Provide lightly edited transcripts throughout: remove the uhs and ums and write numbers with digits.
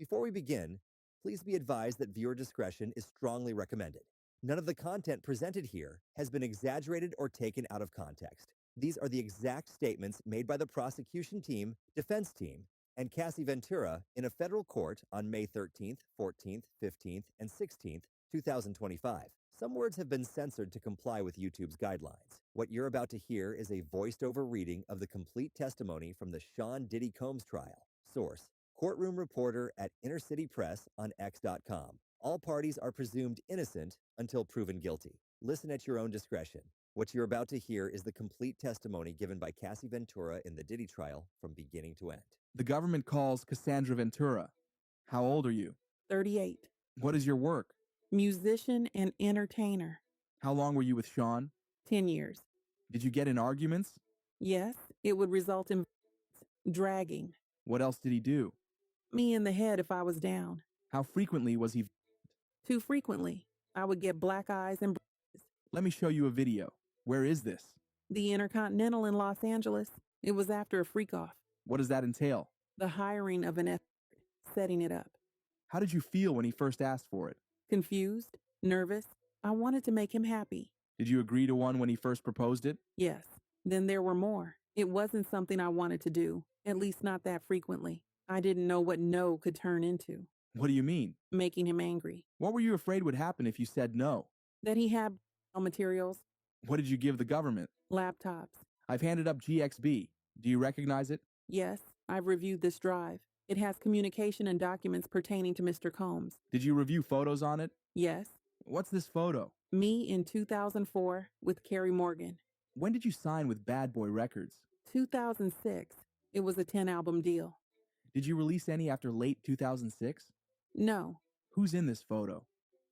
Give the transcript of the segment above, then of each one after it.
Before we begin, please be advised that viewer discretion is strongly recommended. None of the content presented here has been exaggerated or taken out of context. These are the exact statements made by the prosecution team, defense team, and Cassie Ventura in a federal court on May 13th, 14th, 15th, and 16th, 2025. Some words have been censored to comply with YouTube's guidelines. What you're about to hear is a voiced-over reading of the complete testimony from the Sean Diddy Combs trial. Source: Courtroom reporter at Inner City Press on X.com. All parties are presumed innocent until proven guilty. Listen at your own discretion. What you're about to hear is the complete testimony given by Cassie Ventura in the Diddy trial from beginning to end. The government calls Cassandra Ventura. How old are you? 38. What is your work? Musician and entertainer. How long were you with Sean? 10 years. Did you get in arguments? Yes, it would result in dragging. What else did he do? Me in the head if I was down. How frequently was he? Too frequently. I would get black eyes and bruises. Let me show you a video. Where is this? The Intercontinental in Los Angeles. It was after a freak-off. What does that entail? The hiring of an escort, setting it up. How did you feel when he first asked for it? Confused, nervous. I wanted to make him happy. Did you agree to one when he first proposed it? Yes. Then there were more. It wasn't something I wanted to do, at least not that frequently. I didn't know what no could turn into. What do you mean? Making him angry. What were you afraid would happen if you said no? That he had materials. What did you give the government? Laptops. I've handed up GXB. Do you recognize it? Yes, I've reviewed this drive. It has communication and documents pertaining to Mr. Combs. Did you review photos on it? Yes. What's this photo? Me in 2004 with Carrie Morgan. When did you sign with Bad Boy Records? 2006. It was a 10-album deal. Did you release any after late 2006? No. Who's in this photo?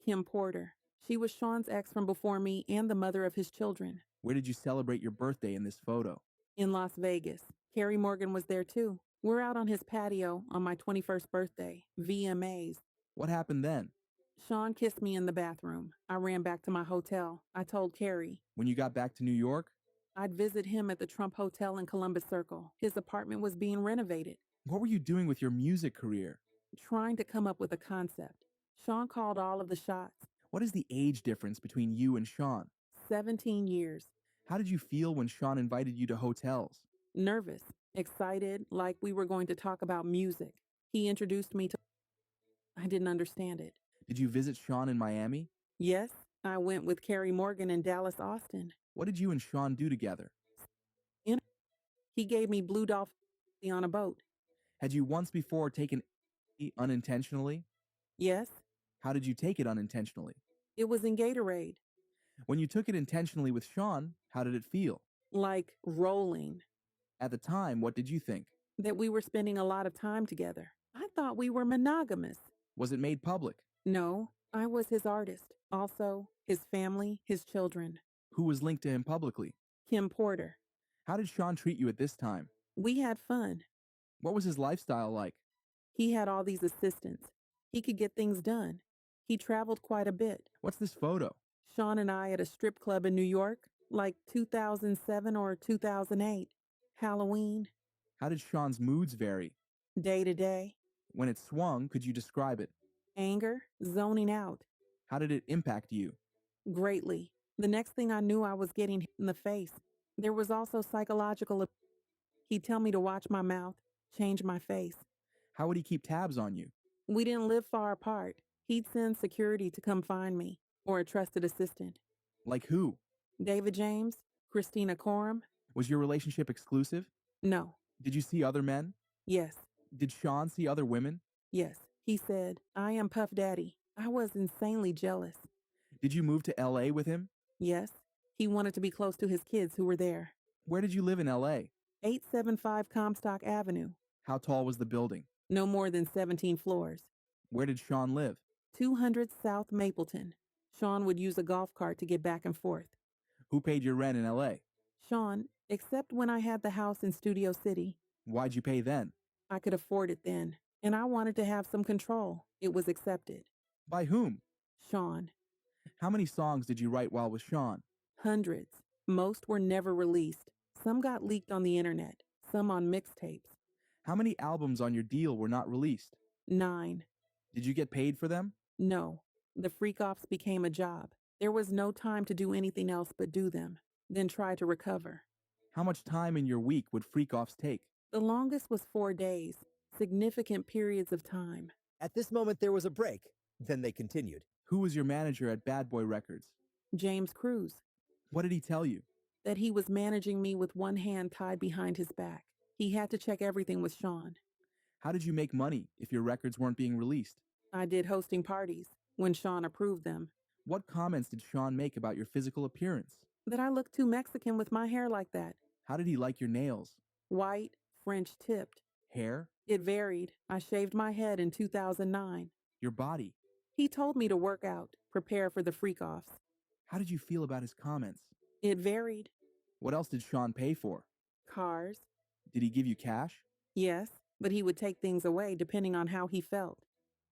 Kim Porter. She was Sean's ex from before me and the mother of his children. Where did you celebrate your birthday in this photo? In Las Vegas. Carrie Morgan was there too. We're out on his patio on my 21st birthday. VMAs. What happened then? Sean kissed me in the bathroom. I ran back to my hotel. I told Carrie. When you got back to New York? I'd visit him at the Trump Hotel in Columbus Circle. His apartment was being renovated. What were you doing with your music career? Trying to come up with a concept. Sean called all of the shots. What is the age difference between you and Sean? 17 years. How did you feel when Sean invited you to hotels? Nervous, excited, like we were going to talk about music. He introduced me to... I didn't understand it. Did you visit Sean in Miami? Yes, I went with Carrie Morgan in Dallas, Austin. What did you and Sean do together? He gave me Blue Dolphin on a boat. Had you once before taken unintentionally? Yes. How did you take it unintentionally? It was in Gatorade. When you took it intentionally with Sean, how did it feel? Like rolling. At the time, what did you think? That we were spending a lot of time together. I thought we were monogamous. Was it made public? No, I was his artist. Also, his family, his children. Who was linked to him publicly? Kim Porter. How did Sean treat you at this time? We had fun. What was his lifestyle like? He had all these assistants. He could get things done. He traveled quite a bit. What's this photo? Sean and I at a strip club in New York, like 2007 or 2008. Halloween. How did Sean's moods vary? Day to day. When it swung, could you describe it? Anger, zoning out. How did it impact you? Greatly. The next thing I knew, I was getting hit in the face. There was also psychological. He'd tell me to watch my mouth, change my face. How would he keep tabs on you? We didn't live far apart. He'd send security to come find me, or a trusted assistant. Like who? David James, Christina Coram. Was your relationship exclusive? No. Did you see other men? Yes. Did Sean see other women? Yes. He said, I am Puff Daddy. I was insanely jealous. Did you move to LA with him? Yes. He wanted to be close to his kids who were there. Where did you live in LA? 875 Comstock Avenue. How tall was the building? No more than 17 floors. Where did Sean live? 200 South Mapleton. Sean would use a golf cart to get back and forth. Who paid your rent in LA? Sean, except when I had the house in Studio City. Why'd you pay then? I could afford it then, and I wanted to have some control. It was accepted. By whom? Sean. How many songs did you write while with Sean? Hundreds. Most were never released. Some got leaked on the internet, some on mixtapes. How many albums on your deal were not released? 9. Did you get paid for them? No. The freak-offs became a job. There was no time to do anything else but do them, then try to recover. How much time in your week would freak-offs take? The longest was 4 days, significant periods of time. At this moment, there was a break. Then they continued. Who was your manager at Bad Boy Records? James Cruz, What did he tell you? that he was managing me with one hand tied behind his back. He had to check everything with Sean. How did you make money if your records weren't being released? I did hosting parties when Sean approved them. What comments did Sean make about your physical appearance? That I looked too Mexican with my hair like that. How did he like your nails? White, French tipped. Hair? It varied. I shaved my head in 2009. Your body? He told me to work out, prepare for the freak-offs. How did you feel about his comments? It varied. What else did Sean pay for? Cars. Did he give you cash? Yes, but he would take things away depending on how he felt.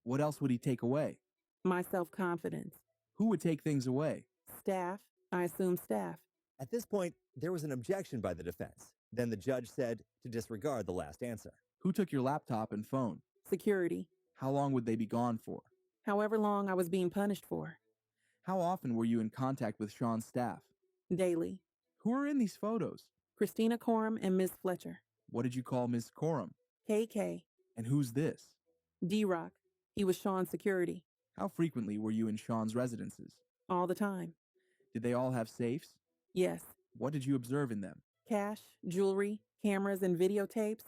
What else would he take away? My self-confidence. Who would take things away? Staff. I assume staff. At this point, there was an objection by the defense. Then the judge said to disregard the last answer. Who took your laptop and phone? Security. How long would they be gone for? However long I was being punished for. How often were you in contact with Sean's staff? Daily. Who are in these photos? Christina Corum and Miss Fletcher. What did you call Miss Coram? KK. And who's this? D-Rock. He was Sean's security. How frequently were you in Sean's residences? All the time. Did they all have safes? Yes. What did you observe in them? Cash, jewelry, cameras, and videotapes.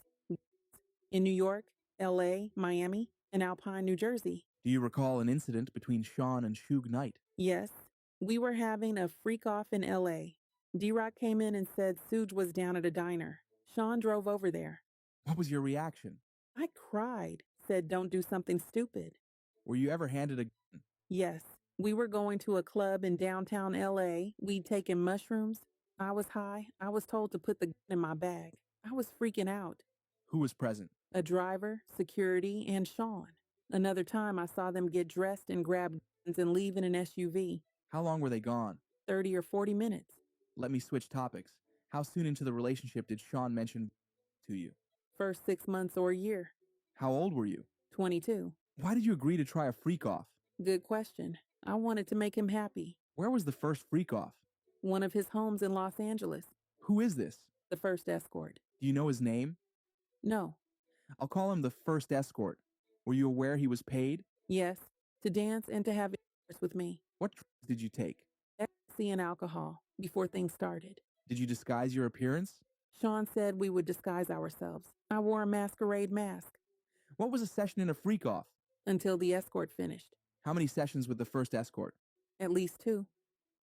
In New York, LA, Miami, and Alpine, New Jersey. Do you recall an incident between Sean and Suge Knight? Yes. We were having a freak-off in LA. D-Rock came in and said Suge was down at a diner. Sean drove over there. What was your reaction? I cried, said don't do something stupid. Were you ever handed a gun? Yes. We were going to a club in downtown LA. We'd taken mushrooms. I was high. I was told to put the gun in my bag. I was freaking out. Who was present? A driver, security, and Sean. Another time I saw them get dressed and grab guns and leave in an SUV. How long were they gone? 30 or 40 minutes. Let me switch topics. How soon into the relationship did Sean mention to you? First 6 months or a year. How old were you? 22. Why did you agree to try a freak-off? Good question. I wanted to make him happy. Where was the first freak-off? One of his homes in Los Angeles. Who is this? The first escort. Do you know his name? No. I'll call him the first escort. Were you aware he was paid? Yes. To dance and to have intercourse with me. What drugs did you take? Ecstasy and alcohol before things started. Did you disguise your appearance? Sean said we would disguise ourselves. I wore a masquerade mask. What was a session in a freak-off? Until the escort finished. How many sessions with the first escort? At least 2.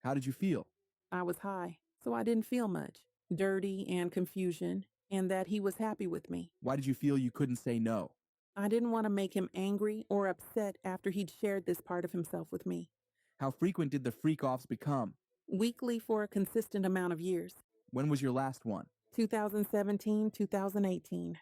How did you feel? I was high, so I didn't feel much. Dirty and confusion, and that he was happy with me. Why did you feel you couldn't say no? I didn't want to make him angry or upset after he'd shared this part of himself with me. How frequent did the freak-offs become? Weekly for a consistent amount of years. When was your last one? 2017, 2018.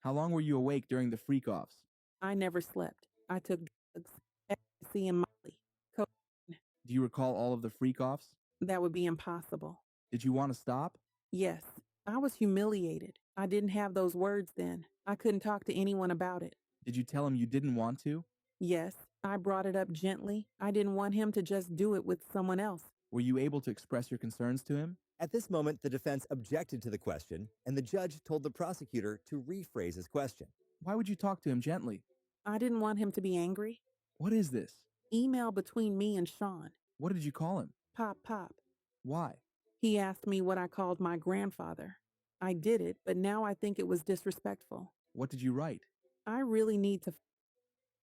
How long were you awake during the freak-offs? I never slept. I took drugs, ecstasy and Molly. Cocaine. Do you recall all of the freak-offs? That would be impossible. Did you want to stop? Yes. I was humiliated. I didn't have those words then. I couldn't talk to anyone about it. Did you tell him you didn't want to? Yes. I brought it up gently. I didn't want him to just do it with someone else. Were you able to express your concerns to him? At this moment, the defense objected to the question, and the judge told the prosecutor to rephrase his question. Why would you talk to him gently? I didn't want him to be angry. What is this? Email between me and Sean. What did you call him? Pop, pop. Why? He asked me what I called my grandfather. I did it, but now I think it was disrespectful. What did you write? I really need to.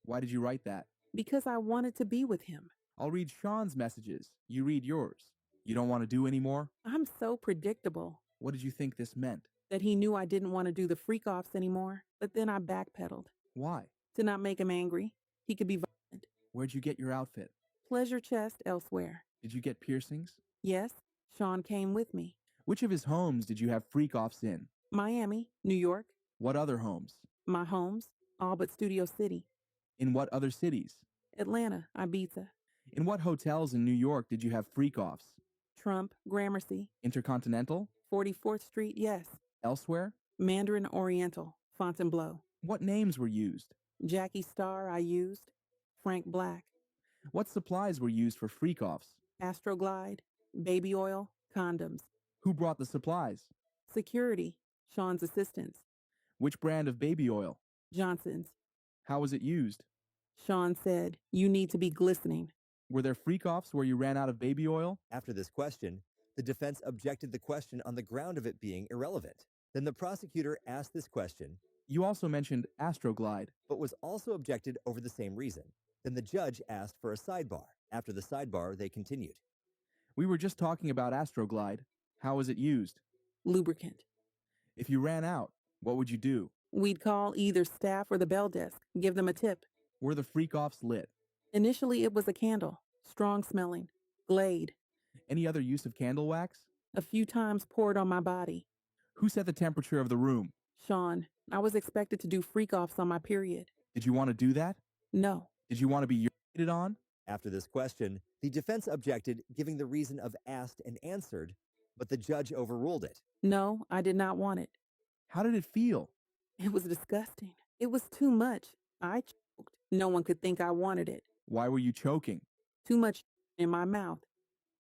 Why did you write that? Because I wanted to be with him. I'll read Sean's messages. You read yours. You don't want to do any more? I'm so predictable. What did you think this meant? That he knew I didn't want to do the freak-offs anymore, but then I backpedaled. Why? To not make him angry. He could be violent. Where'd you get your outfit? Pleasure chest elsewhere. Did you get piercings? Yes, Sean came with me. Which of his homes did you have freak-offs in? Miami, New York. What other homes? My homes, all but Studio City. In what other cities? Atlanta, Ibiza. In what hotels in New York did you have freak-offs? Trump, Gramercy. Intercontinental? 44th Street, yes. Elsewhere? Mandarin Oriental, Fontainebleau. What names were used? Jackie Star I used. Frank Black. What supplies were used for freak-offs? Astroglide. Baby oil. Condoms. Who brought the supplies? Security. Sean's assistants. Which brand of baby oil? Johnson's. How was it used? Sean said, "You need to be glistening." Were there freak-offs where you ran out of baby oil? After this question, the defense objected the question on the ground of it being irrelevant. Then the prosecutor asked this question, You also mentioned Astroglide. but was also objected over the same reason. Then the judge asked for a sidebar. After the sidebar, they continued. We were just talking about Astroglide. How was it used? Lubricant. If you ran out, what would you do? We'd call either staff or the bell desk, give them a tip. Were the freak-offs lit? Initially, it was a candle, strong smelling, Glade. Any other use of candle wax? A few times poured on my body. Who set the temperature of the room? Sean, I was expected to do freak-offs on my period. Did you want to do that? No. Did you want to be urinated on? After this question, the defense objected, giving the reason of asked and answered, but the judge overruled it. No, I did not want it. How did it feel? It was disgusting. It was too much. I choked. No one could think I wanted it. Why were you choking? Too much in my mouth.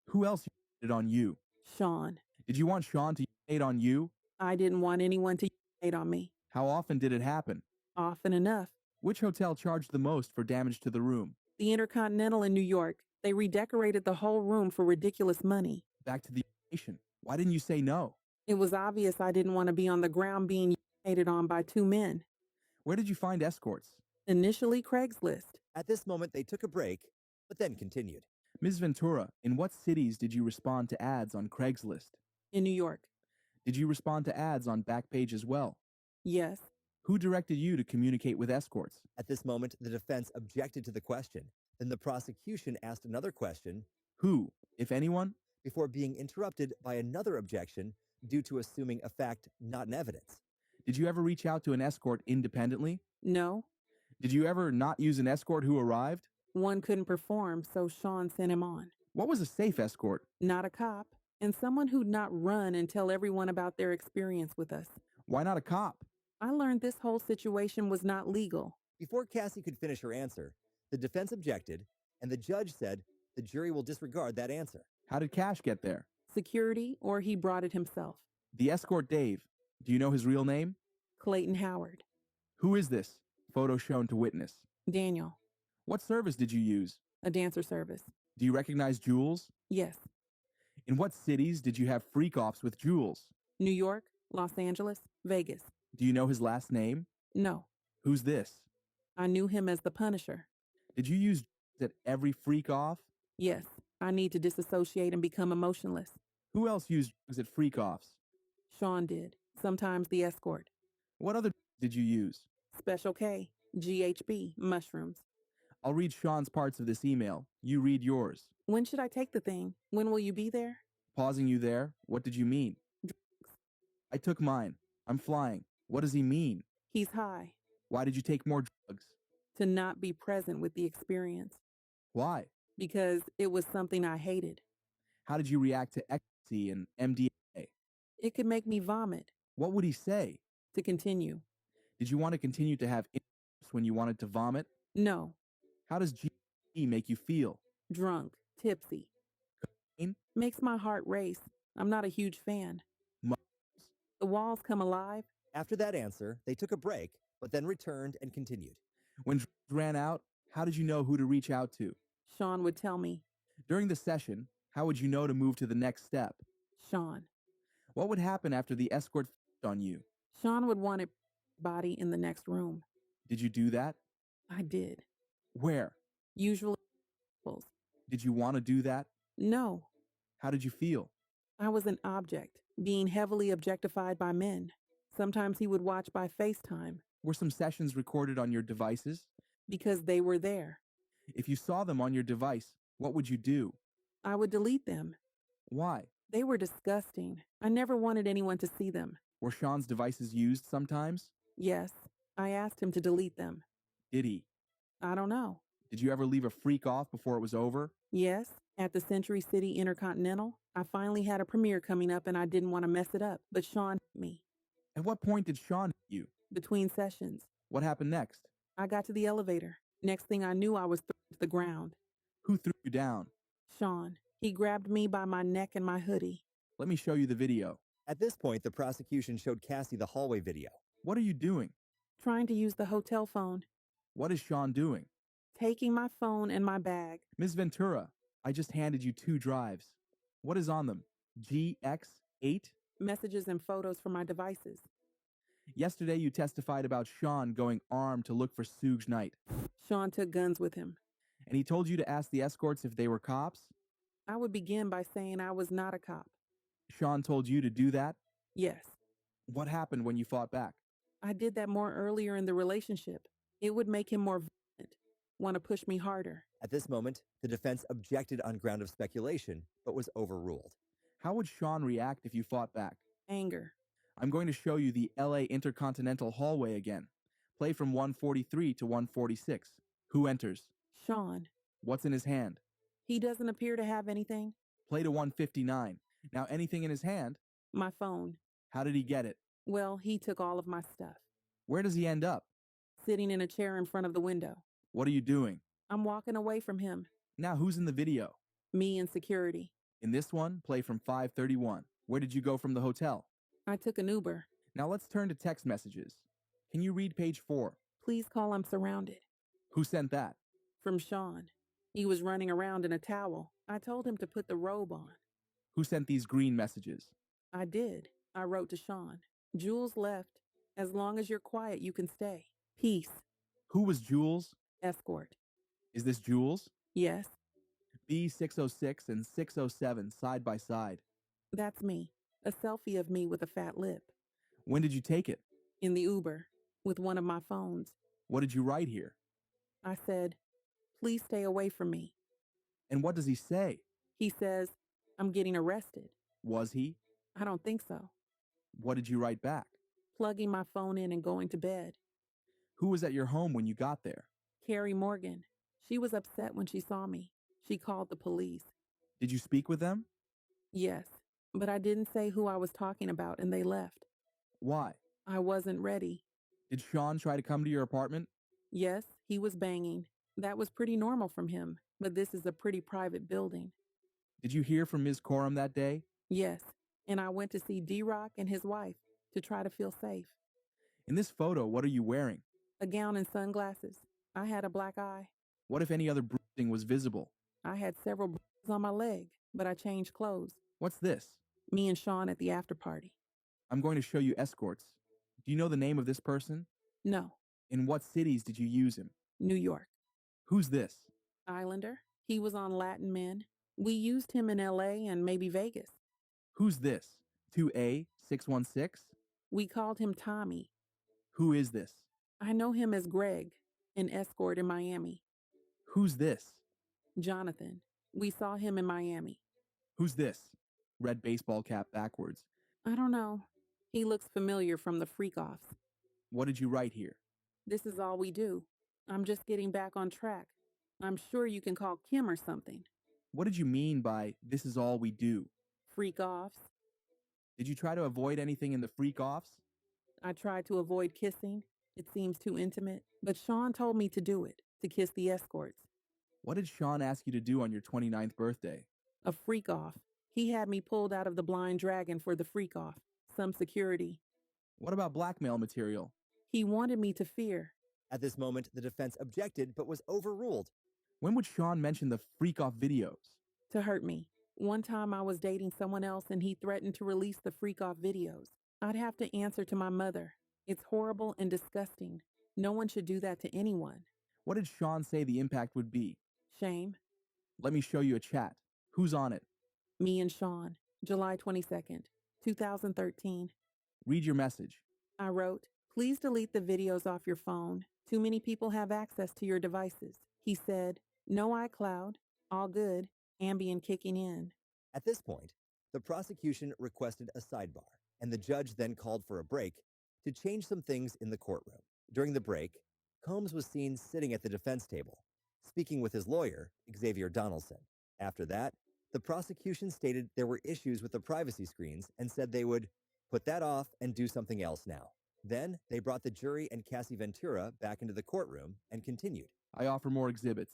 Who else urinated on you? Sean. Did you want Sean to urinate on you? I didn't want anyone to urinate on me. How often did it happen? Often enough. Which hotel charged the most for damage to the room? The Intercontinental in New York. They redecorated the whole room for ridiculous money. Back to the urination. Why didn't you say no? It was obvious I didn't want to be on the ground being urinated on by two men. Where did you find escorts? Initially, Craigslist. At this moment, they took a break, but then continued. Ms. Ventura, in what cities did you respond to ads on Craigslist? In New York. Did you respond to ads on Backpage as well? Yes. Who directed you to communicate with escorts? At this moment, the defense objected to the question. Then the prosecution asked another question Who, if anyone? before being interrupted by another objection due to assuming a fact not in evidence. Did you ever reach out to an escort independently? No. Did you ever not use an escort who arrived? One couldn't perform, so Sean sent him on. What was a safe escort? Not a cop, and someone who'd not run and tell everyone about their experience with us. Why not a cop? I learned this whole situation was not legal. Before Cassie could finish her answer, the defense objected, and the judge said the jury will disregard that answer. How did Cash get there? Security, or he brought it himself. The escort Dave. Do you know his real name? Clayton Howard. Who is this? Photo shown to witness. Daniel. What service did you use? A dancer service. Do you recognize Jules? Yes. In what cities did you have freak-offs with Jules? New York, Los Angeles, Vegas. Do you know his last name? No. Who's this? I knew him as the Punisher. Did you use at every freak-off? Yes. I need to disassociate and become emotionless. Who else used drugs at freak-offs? Sean did. Sometimes the escort. What other did you use? Special K, GHB, mushrooms. I'll read Sean's parts of this email. You read yours. When should I take the thing? When will you be there? Pausing you there, what did you mean? Drugs. I took mine. I'm flying. What does he mean? He's high. Why did you take more drugs? To not be present with the experience. Why? Because it was something I hated. How did you react to ecstasy and MDMA? It could make me vomit. What would he say? To continue. Did you want to continue to have intercourse when you wanted to vomit? No. How does GHB make you feel? Drunk. Tipsy. Cocaine? Makes my heart race. I'm not a huge fan. Mushrooms? The walls come alive. After that answer, they took a break, but then returned and continued. When drugs ran out, how did you know who to reach out to? Sean would tell me. During the session, how would you know to move to the next step? Sean. What would happen after the escort on you? Sean would want a body in the next room. Did you do that? I did. Where? Usually. Did you want to do that? No. How did you feel? I was an object, being heavily objectified by men. Sometimes he would watch by FaceTime. Were some sessions recorded on your devices? Because they were there. If you saw them on your device, what would you do? I would delete them. Why? They were disgusting. I never wanted anyone to see them. Were Sean's devices used sometimes? Yes. I asked him to delete them. Did he? I don't know. Did you ever leave a freak off before it was over? Yes. At the Century City Intercontinental, I finally had a premiere coming up and I didn't want to mess it up, but Sean hit me. At what point did Sean hit you? Between sessions. What happened next? I got to the elevator. Next thing I knew, I was thrown to the ground. Who threw you down? Sean. He grabbed me by my neck and my hoodie. Let me show you the video. At this point, the prosecution showed Cassie the hallway video. What are you doing? Trying to use the hotel phone. What is Sean doing? Taking my phone and my bag. Ms. Ventura, I just handed you 2 drives. What is on them? GX8? Messages and photos from my devices. Yesterday you testified about Sean going armed to look for Suge Knight. Sean took guns with him. And he told you to ask the escorts if they were cops? I would begin by saying I was not a cop. Sean told you to do that? Yes. What happened when you fought back? I did that more earlier in the relationship. It would make him more violent, want to push me harder. At this moment, the defense objected on ground of speculation, but was overruled. How would Sean react if you fought back? Anger. I'm going to show you the LA Intercontinental hallway again. Play from 143 to 146. Who enters? Sean. What's in his hand? He doesn't appear to have anything. Play to 159. Now anything in his hand? My phone. How did he get it? Well, he took all of my stuff. Where does he end up? Sitting in a chair in front of the window. What are you doing? I'm walking away from him. Now who's in the video? Me and security. In this one, play from 531. Where did you go from the hotel? I took an Uber. Now let's turn to text messages. Can you read page 4? Please call I'm surrounded. Who sent that? From Sean. He was running around in a towel. I told him to put the robe on. Who sent these green messages? I did. I wrote to Sean. Jules left. As long as you're quiet, you can stay. Peace. Who was Jules? Escort. Is this Jules? Yes, B606 and 607 side by side. that's me. A selfie of me with a fat lip. When did you take it? In the Uber. With one of my phones. What did you write here? I said, please stay away from me. And what does he say? He says, I'm getting arrested. Was he? I don't think so. What did you write back? Plugging my phone in and going to bed. Who was at your home when you got there? Carrie Morgan. She was upset when she saw me. She called the police. Did you speak with them? Yes, but I didn't say who I was talking about and they left. Why? I wasn't ready. Did Sean try to come to your apartment? Yes, he was banging. That was pretty normal from him, but this is a pretty private building. Did you hear from Ms. Courtroom that day? Yes, and I went to see D-Rock and his wife to try to feel safe. In this photo, what are you wearing? A gown and sunglasses. I had a black eye. What if any other bruising was visible? I had several bruises on my leg, but I changed clothes. What's this? Me and Sean at the after party. I'm going to show you escorts. Do you know the name of this person? No, In what cities did you use him? New York. Who's this? Islander. He was on Latin Men. We used him in LA and maybe Vegas. Who's this? 2A616? We called him Tommy. Who is this? I know him as Greg, an escort in Miami. Who's this? Jonathan. We saw him in Miami. Who's this? Red baseball cap backwards. I don't know. He looks familiar from the freak-offs. What did you write here? This is all we do. I'm just getting back on track. I'm sure you can call Kim or something. What did you mean by this is all we do? Freak-offs. Did you try to avoid anything in the freak-offs? I tried to avoid kissing. It seems too intimate. But Sean told me to do it, to kiss the escorts. What did Sean ask you to do on your 29th birthday? A freak-off. He had me pulled out of the Blind Dragon for the freak-off. Some security. What about blackmail material? He wanted me to fear. At this moment, the defense objected but was overruled. When would Sean mention the freak-off videos? To hurt me. One time I was dating someone else and he threatened to release the freak-off videos. I'd have to answer to my mother. It's horrible and disgusting. No one should do that to anyone. What did Sean say the impact would be? Shame. Let me show you a chat. Who's on it? Me and Sean. July 22nd, 2013. Read your message. I wrote, please delete the videos off your phone. Too many people have access to your devices. He said, no iCloud. All good. Ambien kicking in. At this point, the prosecution requested a sidebar, and the judge then called for a break to change some things in the courtroom. During the break, Combs was seen sitting at the defense table, speaking with his lawyer, Xavier Donaldson. After that, the prosecution stated there were issues with the privacy screens and said they would put that off and do something else now. Then they brought the jury and Cassie Ventura back into the courtroom and continued. I offer more exhibits.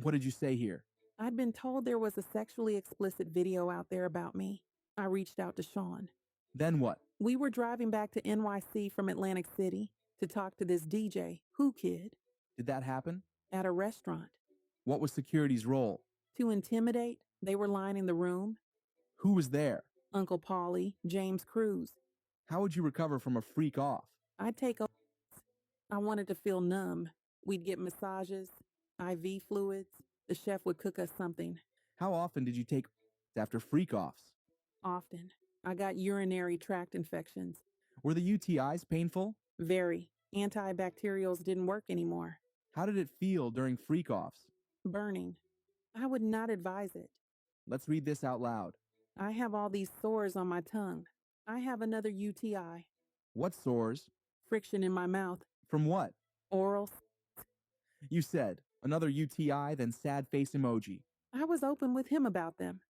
What did you say here? I'd been told there was a sexually explicit video out there about me. I reached out to Sean. Then what? We were driving back to NYC from Atlantic City to talk to this DJ, Who Kid, Did that happen? at a restaurant. What was security's role? To intimidate, they were lining the room. Who was there? Uncle Paulie, James Cruz. How would you recover from a freak off? I'd take a... I wanted to feel numb. We'd get massages, IV fluids. The chef would cook us something. How often did you take after freak offs? Often. I got urinary tract infections. Were the UTIs painful? Very. Antibacterials didn't work anymore. How did it feel during freak offs? Burning. I would not advise it. Let's read this out loud. I have all these sores on my tongue. I have another UTI. What sores? Friction in my mouth. From what? Oral. You said another UTI, then sad face emoji. I was open with him about them.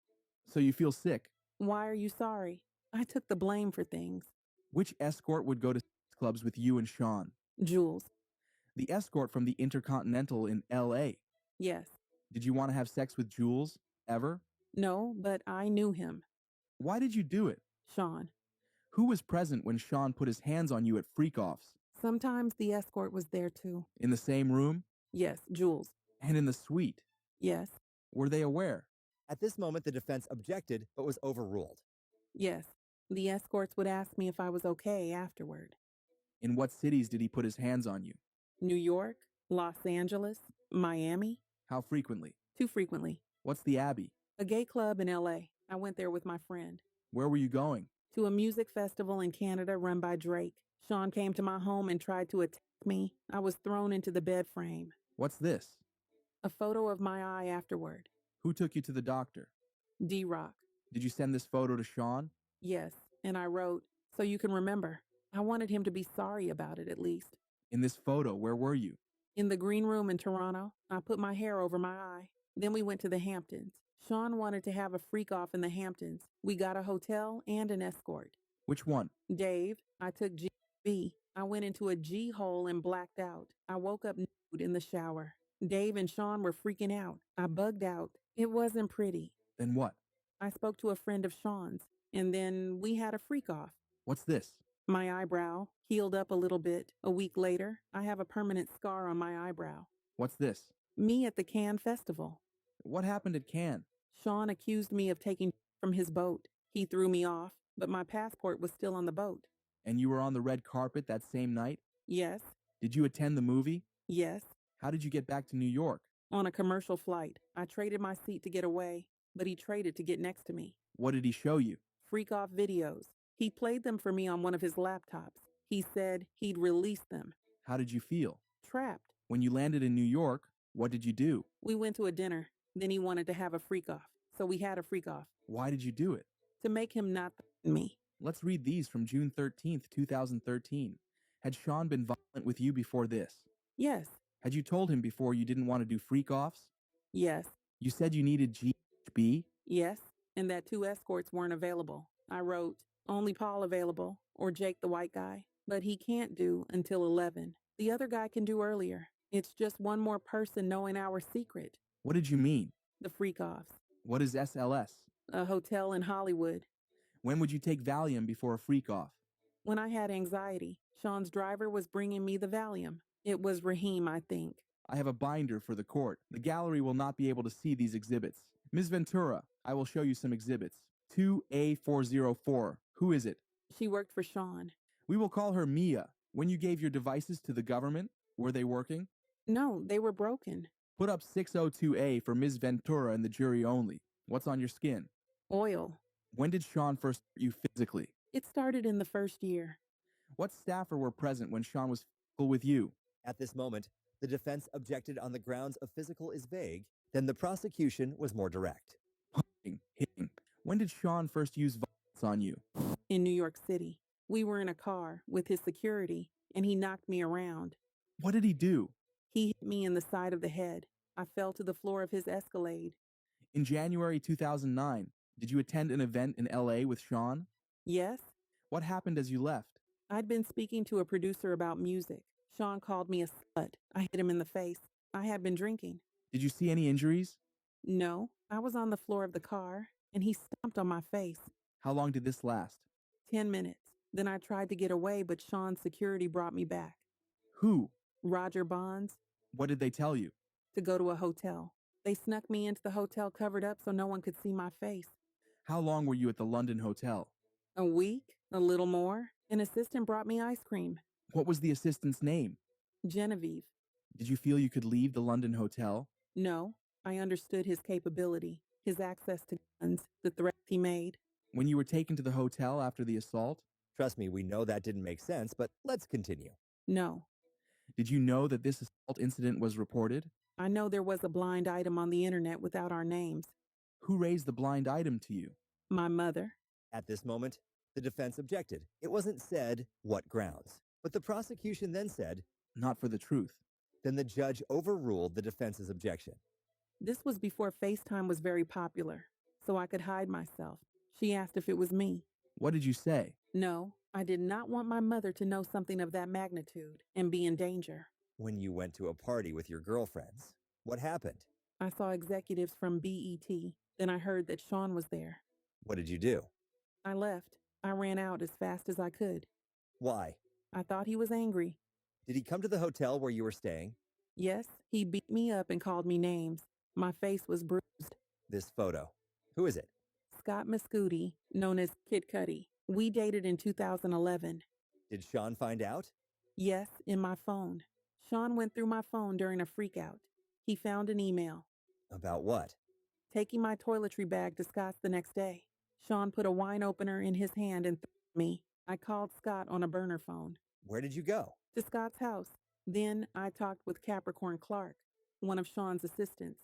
So you feel sick. Why are you sorry? I took the blame for things. Which escort would go to clubs with you and Sean? Jules. The escort from the Intercontinental in LA. Yes. Did you want to have sex with Jules? Ever? No, but I knew him. Why did you do it? Sean. Who was present when Sean put his hands on you at freak offs? Sometimes the escort was there too. In the same room? Yes, Jules. And in the suite? Yes. Were they aware? At this moment, the defense objected but was overruled. Yes. The escorts would ask me if I was okay afterward. In what cities did he put his hands on you? New York, Los Angeles, Miami. How frequently? Too frequently. What's the Abbey? A gay club in LA. I went there with my friend. Where were you going? To a music festival in Canada run by Drake. Sean came to my home and tried to attack me. I was thrown into the bed frame. What's this? A photo of my eye afterward. Who took you to the doctor? D-Rock. Did you send this photo to Sean? Yes, and I wrote, so you can remember. I wanted him to be sorry about it at least. In this photo, where were you? In the green room in Toronto, I put my hair over my eye. Then we went to the Hamptons. Sean wanted to have a freak off in the Hamptons. We got a hotel and an escort. Which one? Dave, I took G.B. I went into a G hole and blacked out. I woke up nude in the shower. Dave and Sean were freaking out. I bugged out. It wasn't pretty. Then what? I spoke to a friend of Sean's, and then we had a freak off. What's this? My eyebrow healed up a little bit. A week later, I have a permanent scar on my eyebrow. What's this? Me at the Cannes Festival. What happened at Cannes? Sean accused me of taking from his boat. He threw me off, but my passport was still on the boat. And you were on the red carpet that same night? Yes. Did you attend the movie? Yes. How did you get back to New York? On a commercial flight. I traded my seat to get away, but he traded to get next to me. What did he show you? Freak off videos. He played them for me on one of his laptops. He said he'd release them. How did you feel? Trapped. When you landed in New York, what did you do? We went to a dinner. Then he wanted to have a freak off. So we had a freak off. Why did you do it? To make him not me. Let's read these from June 13th, 2013. Had Sean been violent with you before this? Yes. Had you told him before you didn't want to do freak offs? Yes. You said you needed GHB? Yes. And that 2 escorts weren't available. I wrote, only Paul available, or Jake the white guy. But he can't do until 11. The other guy can do earlier. It's just one more person knowing our secret. What did you mean? The freak offs. What is SLS? A hotel in Hollywood. When would you take Valium before a freak off? When I had anxiety, Sean's driver was bringing me the Valium. It was Raheem, I think. I have a binder for the court. The gallery will not be able to see these exhibits. Ms. Ventura, I will show you some exhibits. 2A404. Who is it? She worked for Sean. We will call her Mia. When you gave your devices to the government, were they working? No, they were broken. Put up 602A for Ms. Ventura and the jury only. What's on your skin? Oil. When did Sean first hurt you physically? It started in the first year. What staffer were present when Sean was physical with you? At this moment, the defense objected on the grounds of physical is vague, then the prosecution was more direct. Punching, hitting. When did Sean first use violence on you? In New York City. We were in a car with his security, and he knocked me around. What did he do? He hit me in the side of the head. I fell to the floor of his Escalade. In January 2009, did you attend an event in LA with Sean? Yes? What happened as you left? I'd been speaking to a producer about music. Sean called me a slut. I hit him in the face. I had been drinking. Did you see any injuries? No, I was on the floor of the car, and he stomped on my face. How long did this last? 10 minutes. Then I tried to get away, but Sean's security brought me back. Who? Roger Bonds, What did they tell you? to go to a hotel. They snuck me into the hotel covered up so no one could see my face. How long were you at the London hotel? A week? A little more? An assistant brought me ice cream. What was the assistant's name? Genevieve. Did you feel you could leave the London hotel? No, I understood his capability, his access to guns, the threats he made. When you were taken to the hotel after the assault? Trust me, we know that didn't make sense, but let's continue. No, Did you know that this assault incident was reported? I know there was a blind item on the internet without our names. Who raised the blind item to you? My mother. At this moment, the defense objected. It wasn't said what grounds, but the prosecution then said, Not for the truth. then the judge overruled the defense's objection. This was before FaceTime was very popular, so I could hide myself. She asked if it was me. What did you say? No, I did not want my mother to know something of that magnitude and be in danger. When you went to a party with your girlfriends, what happened? I saw executives from BET. Then I heard that Sean was there. What did you do? I left. I ran out as fast as I could. Why? I thought he was angry. Did he come to the hotel where you were staying? Yes, he beat me up and called me names. My face was bruised. This photo. Who is it? Scott Mascuti, known as Kid Cudi. We dated in 2011. Did Sean find out? Yes, in my phone. Sean went through my phone during a freakout. He found an email. About what? Taking my toiletry bag to Scott's the next day. Sean put a wine opener in his hand and threw me. I called Scott on a burner phone. Where did you go? To Scott's house. Then I talked with Capricorn Clark, one of Sean's assistants.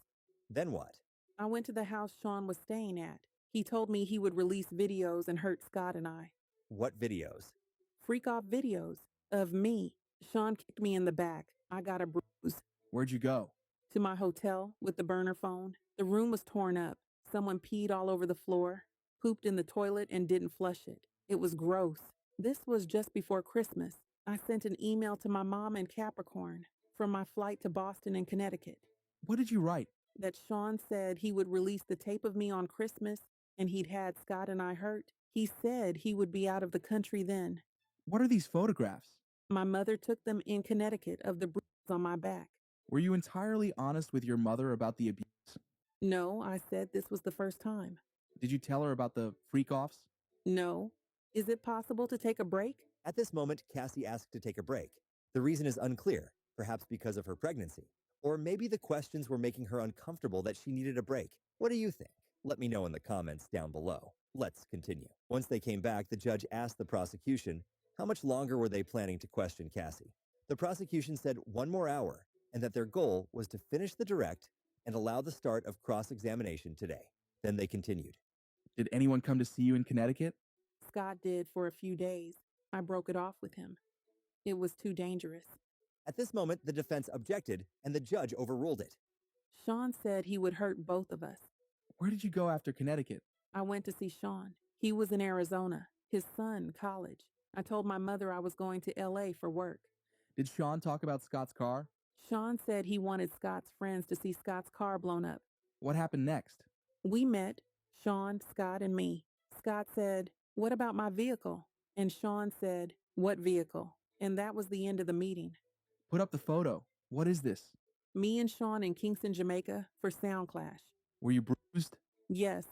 Then what? I went to the house Sean was staying at. He told me he would release videos and hurt Scott and I. What videos? Freak off videos of me. Sean kicked me in the back. I got a bruise. Where'd you go? To my hotel with the burner phone. The room was torn up. Someone peed all over the floor, pooped in the toilet, and didn't flush it. It was gross. This was just before Christmas. I sent an email to my mom in Capricorn from my flight to Boston and Connecticut What did you write? that Sean said he would release the tape of me on Christmas and he'd had Scott and I hurt. He said he would be out of the country then. What are these photographs? My mother took them in Connecticut of the bruises on my back. Were you entirely honest with your mother about the abuse? No, I said this was the first time. Did you tell her about the freak-offs? No. Is it possible to take a break? At this moment, Cassie asked to take a break. The reason is unclear, perhaps because of her pregnancy. Or maybe the questions were making her uncomfortable that she needed a break. What do you think? Let me know in the comments down below. Let's continue. Once they came back, the judge asked the prosecution, how much longer were they planning to question Cassie? The prosecution said 1 more hour, and that their goal was to finish the direct and allow the start of cross-examination today. Then they continued. Did anyone come to see you in Connecticut? Scott did for a few days. I broke it off with him. It was too dangerous. At this moment, the defense objected, and the judge overruled it. Sean said he would hurt both of us. Where did you go after Connecticut? I went to see Sean. He was in Arizona. His son, college. I told my mother I was going to LA for work. Did Sean talk about Scott's car? Sean said he wanted Scott's friends to see Scott's car blown up. What happened next? We met, Sean, Scott, and me. Scott said, "What about my vehicle?" And Sean said, "What vehicle?" And that was the end of the meeting. Put up the photo. What is this? Me and Sean in Kingston, Jamaica for Sound Clash. Were you bruised? Yes,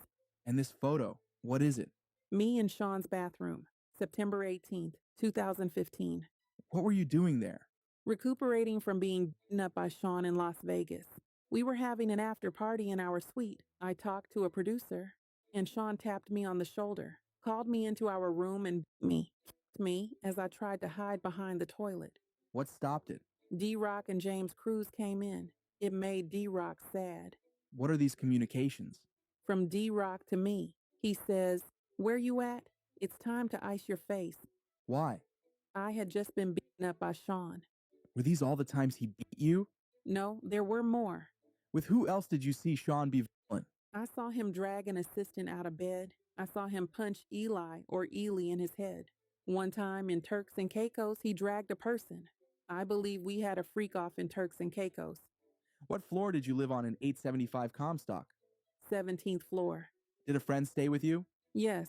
And this photo, what is it? me in Sean's bathroom, September 18th, 2015. What were you doing there? Recuperating from being beaten up by Sean in Las Vegas. We were having an after party in our suite. I talked to a producer, and Sean tapped me on the shoulder, called me into our room and beat me, kicked me as I tried to hide behind the toilet. What stopped it? D-Rock and James Cruz came in. It made D-Rock sad. What are these communications? From D-Rock to me. He says, "Where you at? It's time to ice your face." Why? I had just been beaten up by Sean. Were these all the times he beat you? No, there were more. With who else did you see Sean be violent? I saw him drag an assistant out of bed. I saw him punch Eli or Ely in his head. One time in Turks and Caicos, he dragged a person. I believe we had a freak off in Turks and Caicos. What floor did you live on in 875 Comstock? 17th floor. Did a friend stay with you? Yes.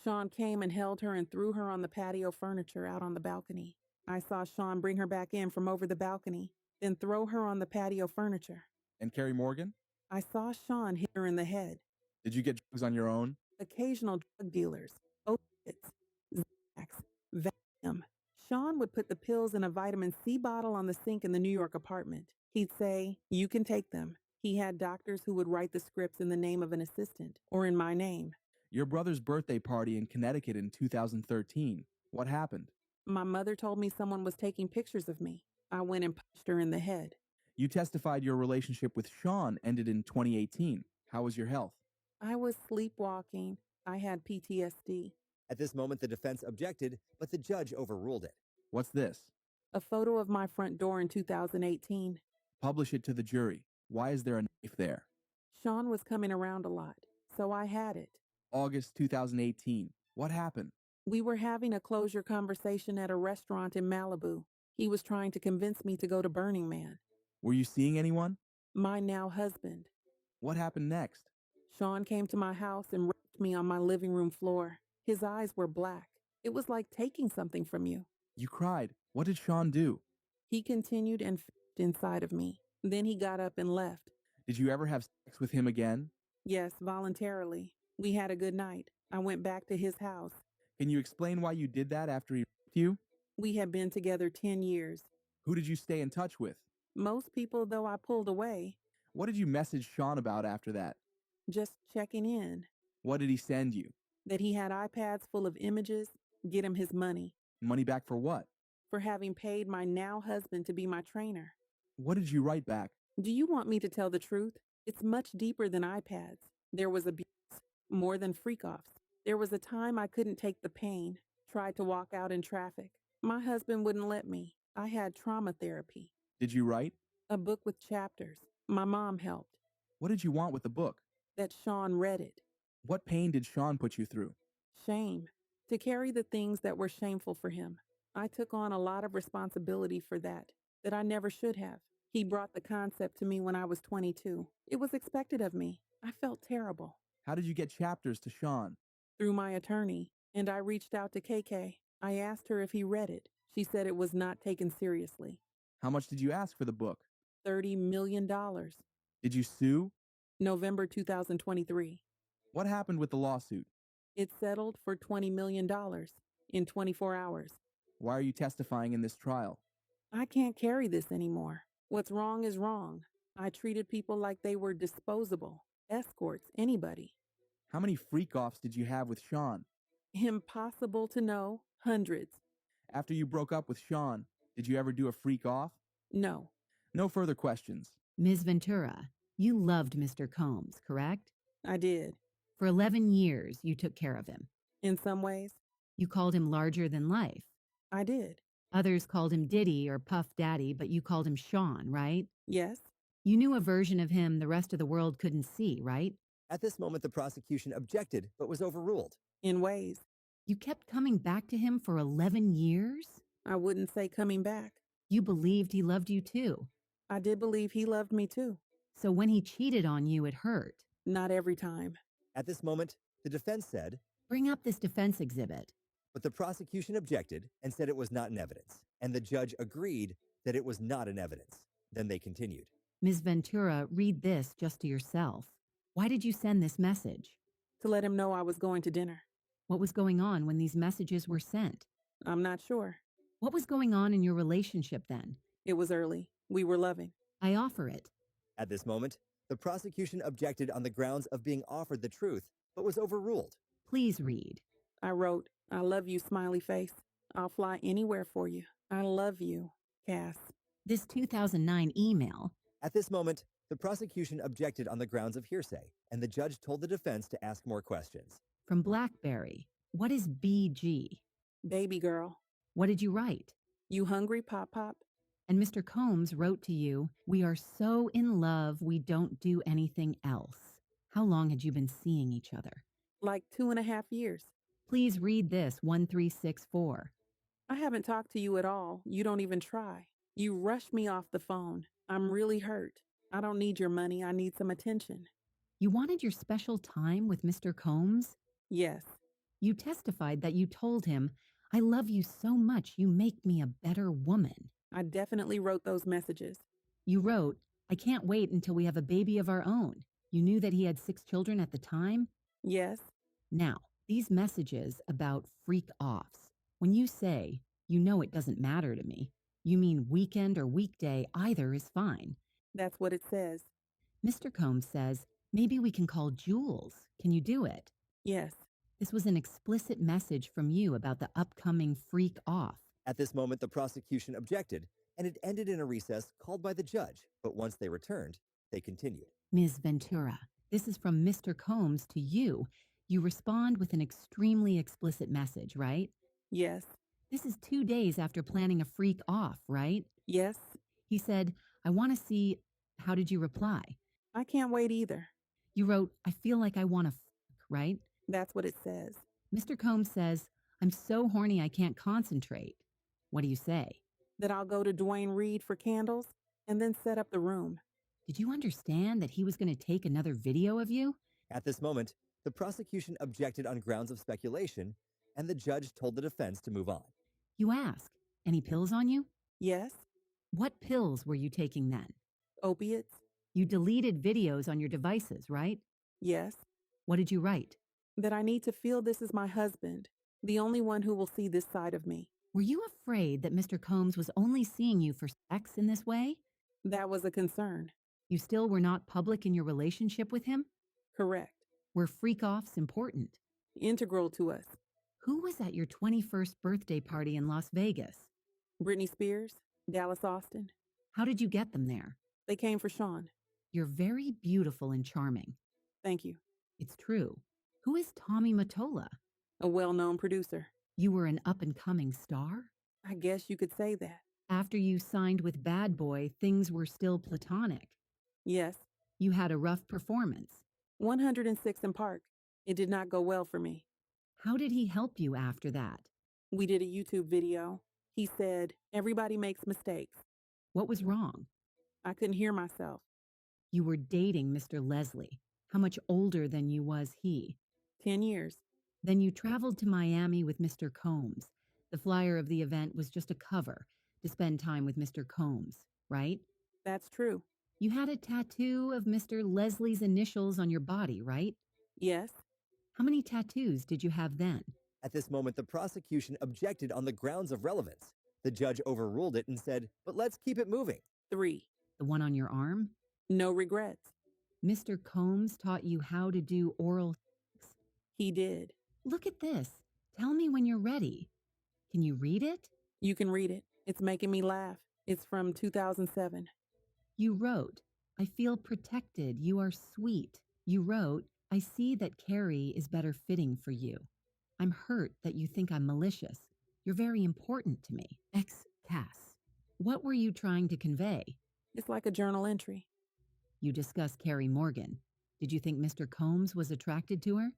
Sean came and held her and threw her on the patio furniture out on the balcony. I saw Sean bring her back in from over the balcony, then throw her on the patio furniture. And Carrie Morgan? I saw Sean hit her in the head. Did you get drugs on your own? Occasional drug dealers, opiates, Xanax, Valium. Sean would put the pills in a vitamin C bottle on the sink in the New York apartment. He'd say, "You can take them." He had doctors who would write the scripts in the name of an assistant or in my name. Your brother's birthday party in Connecticut in 2013. What happened? My mother told me someone was taking pictures of me. I went and punched her in the head. You testified your relationship with Sean ended in 2018. How was your health? I was sleepwalking. I had PTSD. At this moment, the defense objected, but the judge overruled it. What's this? A photo of my front door in 2018. Publish it to the jury. Why is there a knife there? Sean was coming around a lot, so I had it. August 2018. What happened? We were having a closure conversation at a restaurant in Malibu. He was trying to convince me to go to Burning Man. Were you seeing anyone? My now husband. What happened next? Sean came to my house and raped me on my living room floor. His eyes were black. It was like taking something from you. You cried. What did Sean do? He continued and f***ed inside of me. Then he got up and left. Did you ever have sex with him again? Yes, voluntarily. We had a good night. I went back to his house. Can you explain why you did that after he raped you? We had been together 10 years. Who did you stay in touch with? Most people, though, I pulled away. What did you message Sean about after that? Just checking in. What did he send you? That he had iPads full of images. Get him his money. Money back for what? For having paid my now husband to be my trainer. What did you write back? Do you want me to tell the truth? It's much deeper than iPads. There was abuse, more than freak-offs. There was a time I couldn't take the pain, tried to walk out in traffic. My husband wouldn't let me. I had trauma therapy. Did you write? A book with chapters. My mom helped. What did you want with the book? That Sean read it. What pain did Sean put you through? Shame. To carry the things that were shameful for him. I took on a lot of responsibility for that I never should have. He brought the concept to me when I was 22. It was expected of me. I felt terrible. How did you get chapters to Sean? Through my attorney, and I reached out to KK. I asked her if he read it. She said it was not taken seriously. How much did you ask for the book? $30 million. Did you sue? November 2023. What happened with the lawsuit? It settled for $20 million in 24 hours. Why are you testifying in this trial? I can't carry this anymore. What's wrong is wrong. I treated people like they were disposable. Escorts, anybody. How many freak-offs did you have with Sean? Impossible to know. Hundreds. After you broke up with Sean, did you ever do a freak-off? No. No further questions. Ms. Ventura, you loved Mr. Combs, correct? I did. For 11 years, you took care of him. In some ways. You called him larger than life. I did. Others called him Diddy or Puff Daddy, but you called him Sean, right? Yes. You knew a version of him the rest of the world couldn't see, right? At this moment, the prosecution objected, but was overruled. In ways. You kept coming back to him for 11 years? I wouldn't say coming back. You believed he loved you too. I did believe he loved me too. So when he cheated on you, it hurt. Not every time. At this moment, the defense said, Bring up this defense exhibit. but the prosecution objected and said it was not in evidence, and the judge agreed that it was not in evidence. Then they continued. Ms. Ventura, read this just to yourself. Why did you send this message? To let him know I was going to dinner. What was going on when these messages were sent? I'm not sure. What was going on in your relationship then? It was early. We were loving. I offer it. At this moment, the prosecution objected on the grounds of being offered the truth, but was overruled. Please read. I wrote, I love you, smiley face. I'll fly anywhere for you. I love you, Cass. This 2009 email. At this moment, the prosecution objected on the grounds of hearsay, and the judge told the defense to ask more questions. From BlackBerry. What is BG? Baby girl. What did you write? You hungry, Pop Pop? And Mr. Combs wrote to you, We are so in love we don't do anything else. How long had you been seeing each other? Like 2.5 years. Please read this 1364. I haven't talked to you at all. You don't even try. You rushed me off the phone. I'm really hurt. I don't need your money. I need some attention. You wanted your special time with Mr. Combs? Yes. You testified that you told him, I love you so much you make me a better woman. I definitely wrote those messages. You wrote, I can't wait until we have a baby of our own. You knew that he had 6 children at the time? Yes. Now, these messages about freak-offs, when you say, you know it doesn't matter to me, you mean weekend or weekday, either is fine. That's what it says. Mr. Combs says, maybe we can call Jules. Can you do it? Yes. This was an explicit message from you about the upcoming freak-off. At this moment, the prosecution objected, and it ended in a recess called by the judge. But once they returned, they continued. Ms. Ventura, this is from Mr. Combs to you. You respond with an extremely explicit message, right? Yes. This is 2 days after planning a freak off, right? Yes. He said, I want to see. How did you reply? I can't wait either. You wrote, I feel like I want to right? That's what it says. Mr. Combs says, I'm so horny I can't concentrate. What do you say? That I'll go to Dwayne Reed for candles and then set up the room. Did you understand that he was going to take another video of you? At this moment, the prosecution objected on grounds of speculation, and the judge told the defense to move on. You ask, any pills on you? Yes. What pills were you taking then? Opiates? You deleted videos on your devices, right? Yes. What did you write? That I need to feel this is my husband, the only one who will see this side of me. Were you afraid that Mr. Combs was only seeing you for sex in this way? That was a concern. You still were not public in your relationship with him? Correct. Were freak-offs important? Integral to us. Who was at your 21st birthday party in Las Vegas? Britney Spears, Dallas Austin. How did you get them there? They came for Sean. You're very beautiful and charming. Thank you. It's true. Who is Tommy Mottola? A well-known producer. You were an up-and-coming star? I guess you could say that. After you signed with Bad Boy, things were still platonic. Yes. You had a rough performance. 106 in Park. It did not go well for me. How did he help you after that? We did a YouTube video. He said, everybody makes mistakes. What was wrong? I couldn't hear myself. You were dating Mr. Leslie. How much older than you was he? 10 years. Then you traveled to Miami with Mr. Combs. The flyer of the event was just a cover to spend time with Mr. Combs, right? That's true. You had a tattoo of Mr. Leslie's initials on your body, right? Yes. How many tattoos did you have then? At this moment, the prosecution objected on the grounds of relevance. The judge overruled it and said, but let's keep it moving. 3. The one on your arm? No regrets. Mr. Combs taught you how to do oral sex? He did. Look at this. Tell me when you're ready. Can you read it? You can read it. It's making me laugh. It's from 2007. You wrote, I feel protected. You are sweet. You wrote, I see that Carrie is better fitting for you. I'm hurt that you think I'm malicious. You're very important to me. Cass. What were you trying to convey? It's like a journal entry. You discussed Carrie Morgan. Did you think Mr. Combs was attracted to her?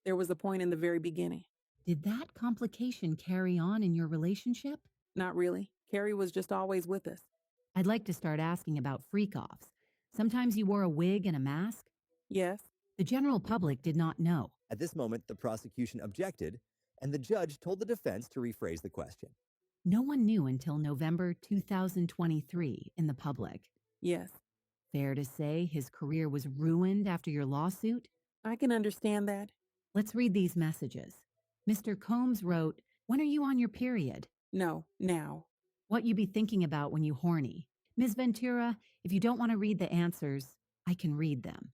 There was a point in the very beginning. Did that complication carry on in your relationship? Not really. Carrie was just always with us. I'd like to start asking about freak-offs. Sometimes you wore a wig and a mask? Yes. The general public did not know. At this moment, the prosecution objected, and the judge told the defense to rephrase the question. No one knew until November 2023 in the public. Yes. Fair to say his career was ruined after your lawsuit? I can understand that. Let's read these messages. Mr. Combs wrote, when are you on your period? No, now. What you be thinking about when you horny. Ms. Ventura, if you don't want to read the answers, I can read them.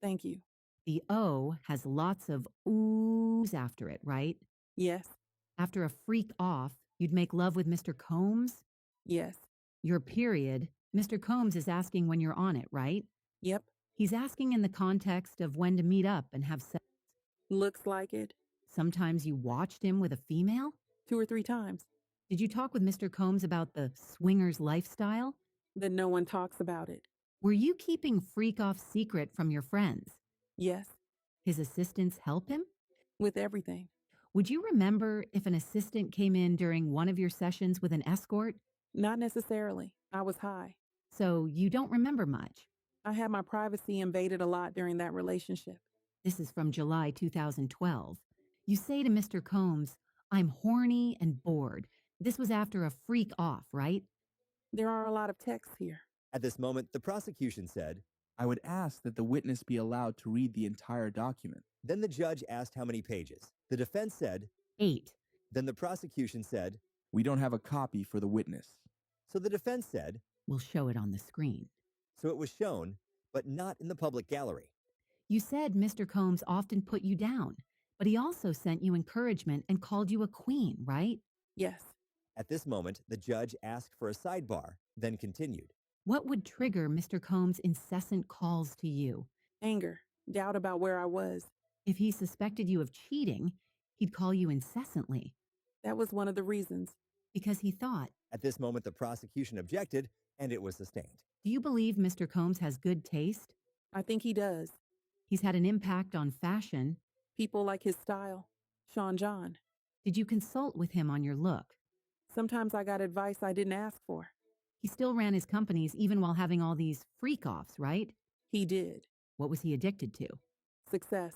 Thank you. The O has lots of oohs after it, right? Yes. After a freak off, you'd make love with Mr. Combs? Yes. Your period, Mr. Combs is asking when you're on it, right? Yep. He's asking in the context of when to meet up and have sex. Looks like it. Sometimes you watched him with a female? 2 or 3 times. Did you talk with Mr. Combs about the swingers lifestyle? That no one talks about it. Were you keeping freak-off secret from your friends? Yes. His assistants help him? With everything. Would you remember if an assistant came in during one of your sessions with an escort? Not necessarily. I was high. So you don't remember much. I had my privacy invaded a lot during that relationship. This is from July 2012. You say to Mr. Combs, I'm horny and bored. This was after a freak off, right? There are a lot of texts here. At this moment, the prosecution said, I would ask that the witness be allowed to read the entire document. then the judge asked how many pages. The defense said, 8. then the prosecution said, We don't have a copy for the witness. so the defense said, We'll show it on the screen. so it was shown, but not in the public gallery. You said Mr. Combs often put you down, but he also sent you encouragement and called you a queen, right? Yes. At this moment, the judge asked for a sidebar, then continued. What would trigger Mr. Combs' incessant calls to you? Anger. Doubt about where I was. If he suspected you of cheating, he'd call you incessantly That was one of the reasons. because he thought, At this moment, the prosecution objected, and it was sustained. do you believe Mr. Combs has good taste? I think he does. He's had an impact on fashion. People like his style. Sean John. Did you consult with him on your look? Sometimes I got advice I didn't ask for. He still ran his companies even while having all these freak-offs, right? He did. What was he addicted to? Success.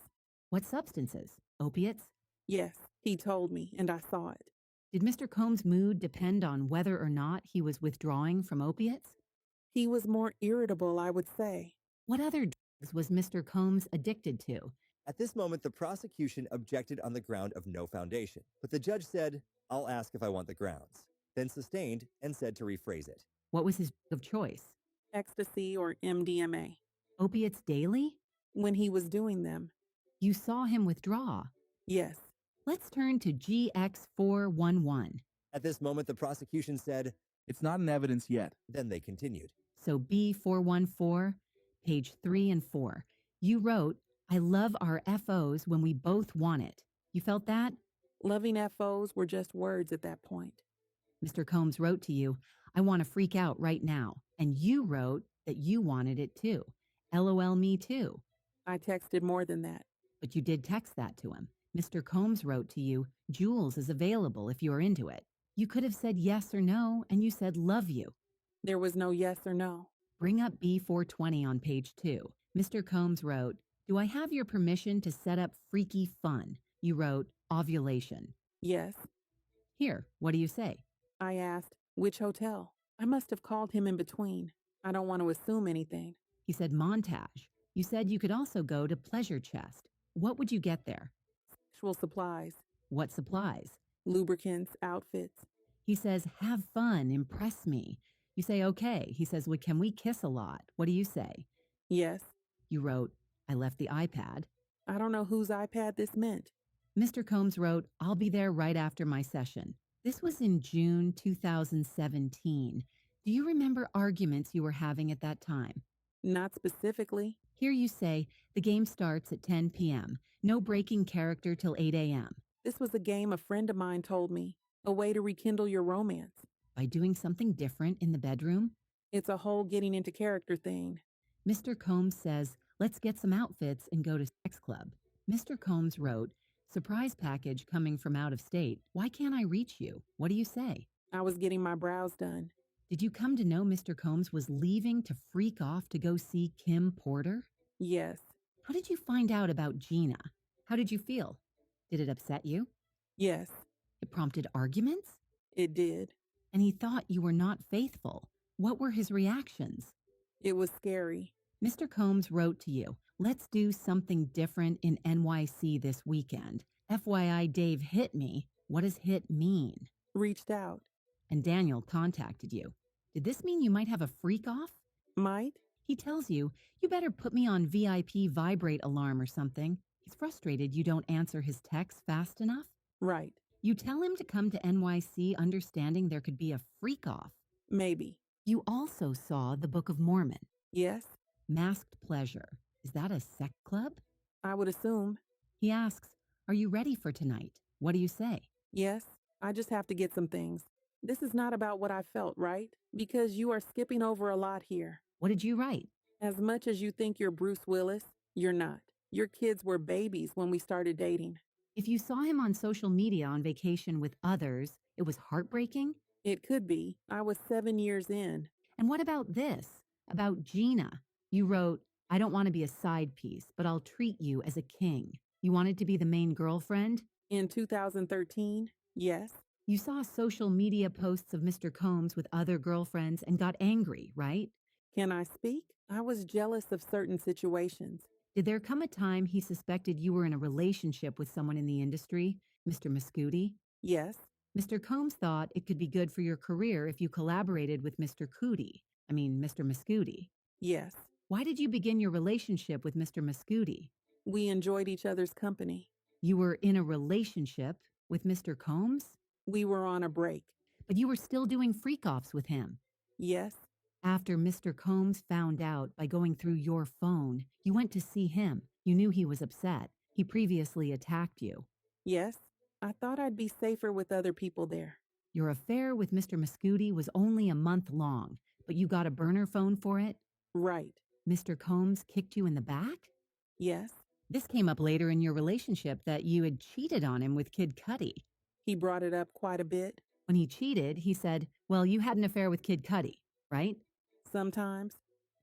What substances? Opiates? Yes, he told me, and I saw it. Did Mr. Combs' mood depend on whether or not he was withdrawing from opiates? He was more irritable, I would say. What other drugs was Mr. Combs addicted to? At this moment, the prosecution objected on the ground of no foundation, but the judge said, I'll ask if I want the grounds, then sustained and said to rephrase it. What was his drug of choice? Ecstasy or MDMA. Opiates daily? When he was doing them. You saw him withdraw. Yes. Let's turn to GX411. At this moment, the prosecution said, It's not in evidence yet. then they continued. So B414, page 3 and 4. You wrote, I love our FOs when we both want it. You felt that? Loving FOs were just words at that point. Mr. Combs wrote to you, I want to freak out right now. And you wrote that you wanted it too. LOL, me too. I texted more than that. But you did text that to him. Mr. Combs wrote to you, Jules is available if you're into it. You could have said yes or no, and you said love you. There was no yes or no. Bring up B420 on page 2. Mr. Combs wrote, do I have your permission to set up freaky fun? You wrote, ovulation. Yes. Here, what do you say? I asked, which hotel? I must have called him in between. I don't want to assume anything. He said montage. You said you could also go to Pleasure Chest. What would you get there? Sexual supplies. What supplies? Lubricants, outfits. He says, have fun, impress me. You say, okay. He says, well, can we kiss a lot? What do you say? Yes. You wrote, I left the iPad. I don't know whose iPad this meant. Mr. Combs wrote, I'll be there right after my session. This was in June 2017. Do you remember arguments you were having at that time? Not specifically. Here you say, the game starts at 10 p.m. No breaking character till 8 a.m. This was a game a friend of mine told me. A way to rekindle your romance. By doing something different in the bedroom? It's a whole getting into character thing. Mr. Combs says, let's get some outfits and go to sex club. Mr. Combs wrote, surprise package coming from out of state. Why can't I reach you? What do you say? I was getting my brows done. Did you come to know Mr. Combs was leaving to freak off to go see Kim Porter? Yes. How did you find out about Gina? How did you feel? Did it upset you? Yes, It prompted arguments? it did. And he thought you were not faithful. What were his reactions? It was scary. Mr. Combs wrote to you, let's do something different in NYC this weekend. FYI, Dave hit me. What does hit mean? Reached out. And Daniel contacted you. Did this mean you might have a freak off? Might? He tells you, you better put me on VIP vibrate alarm or something. He's frustrated you don't answer his texts fast enough. Right. You tell him to come to NYC understanding there could be a freak off. Maybe. You also saw the Book of Mormon. Yes, Masked Pleasure. Is that a sex club? I would assume. He asks, are you ready for tonight? What do you say? Yes, I just have to get some things. This is not about what I felt, right? Because you are skipping over a lot here. What did you write? As much as you think you're Bruce Willis, you're not. Your kids were babies when we started dating. If you saw him on social media on vacation with others, it was heartbreaking? It could be. I was 7 years in. And what about this? About Gina? You wrote, I don't want to be a side piece, but I'll treat you as a king. You wanted to be the main girlfriend? In 2013, yes. You saw social media posts of Mr. Combs with other girlfriends and got angry, right? Can I speak? I was jealous of certain situations. Did there come a time he suspected you were in a relationship with someone in the industry, Mr. Muscooty? Yes. Mr. Combs thought it could be good for your career if you collaborated with Mr. Mr. Muscooty. Yes. Why did you begin your relationship with Mr. Muscooty? We enjoyed each other's company. You were in a relationship with Mr. Combs? We were on a break. But you were still doing freak-offs with him. Yes. After Mr. Combs found out by going through your phone, you went to see him. You knew he was upset. He previously attacked you. Yes. I thought I'd be safer with other people there. Your affair with Mr. Muscooty was only a month long, but you got a burner phone for it? Right. Mr. Combs kicked you in the back? Yes. This came up later in your relationship that you had cheated on him with Kid Cudi. He brought it up quite a bit. When he cheated, he said, well, you had an affair with Kid Cudi, right? Sometimes.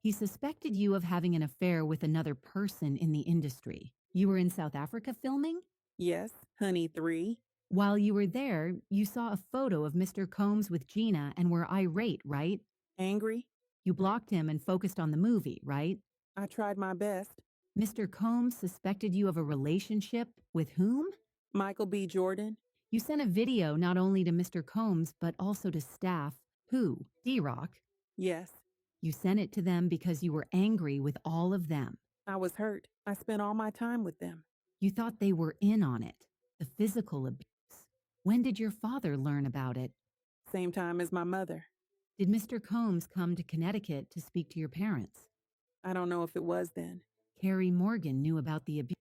He suspected you of having an affair with another person in the industry. You were in South Africa filming? Yes, Honey 3. While you were there, you saw a photo of Mr. Combs with Gina and were irate, right? Angry? You blocked him and focused on the movie, right? I tried my best. Mr. Combs suspected you of a relationship with whom? Michael B. Jordan. You sent a video not only to Mr. Combs, but also to staff. Who? D-Rock. Yes. You sent it to them because you were angry with all of them. I was hurt. I spent all my time with them. You thought they were in on it. The physical abuse. When did your father learn about it? Same time as my mother. Did Mr. Combs come to Connecticut to speak to your parents? I don't know if it was then. Carrie Morgan knew about the abuse.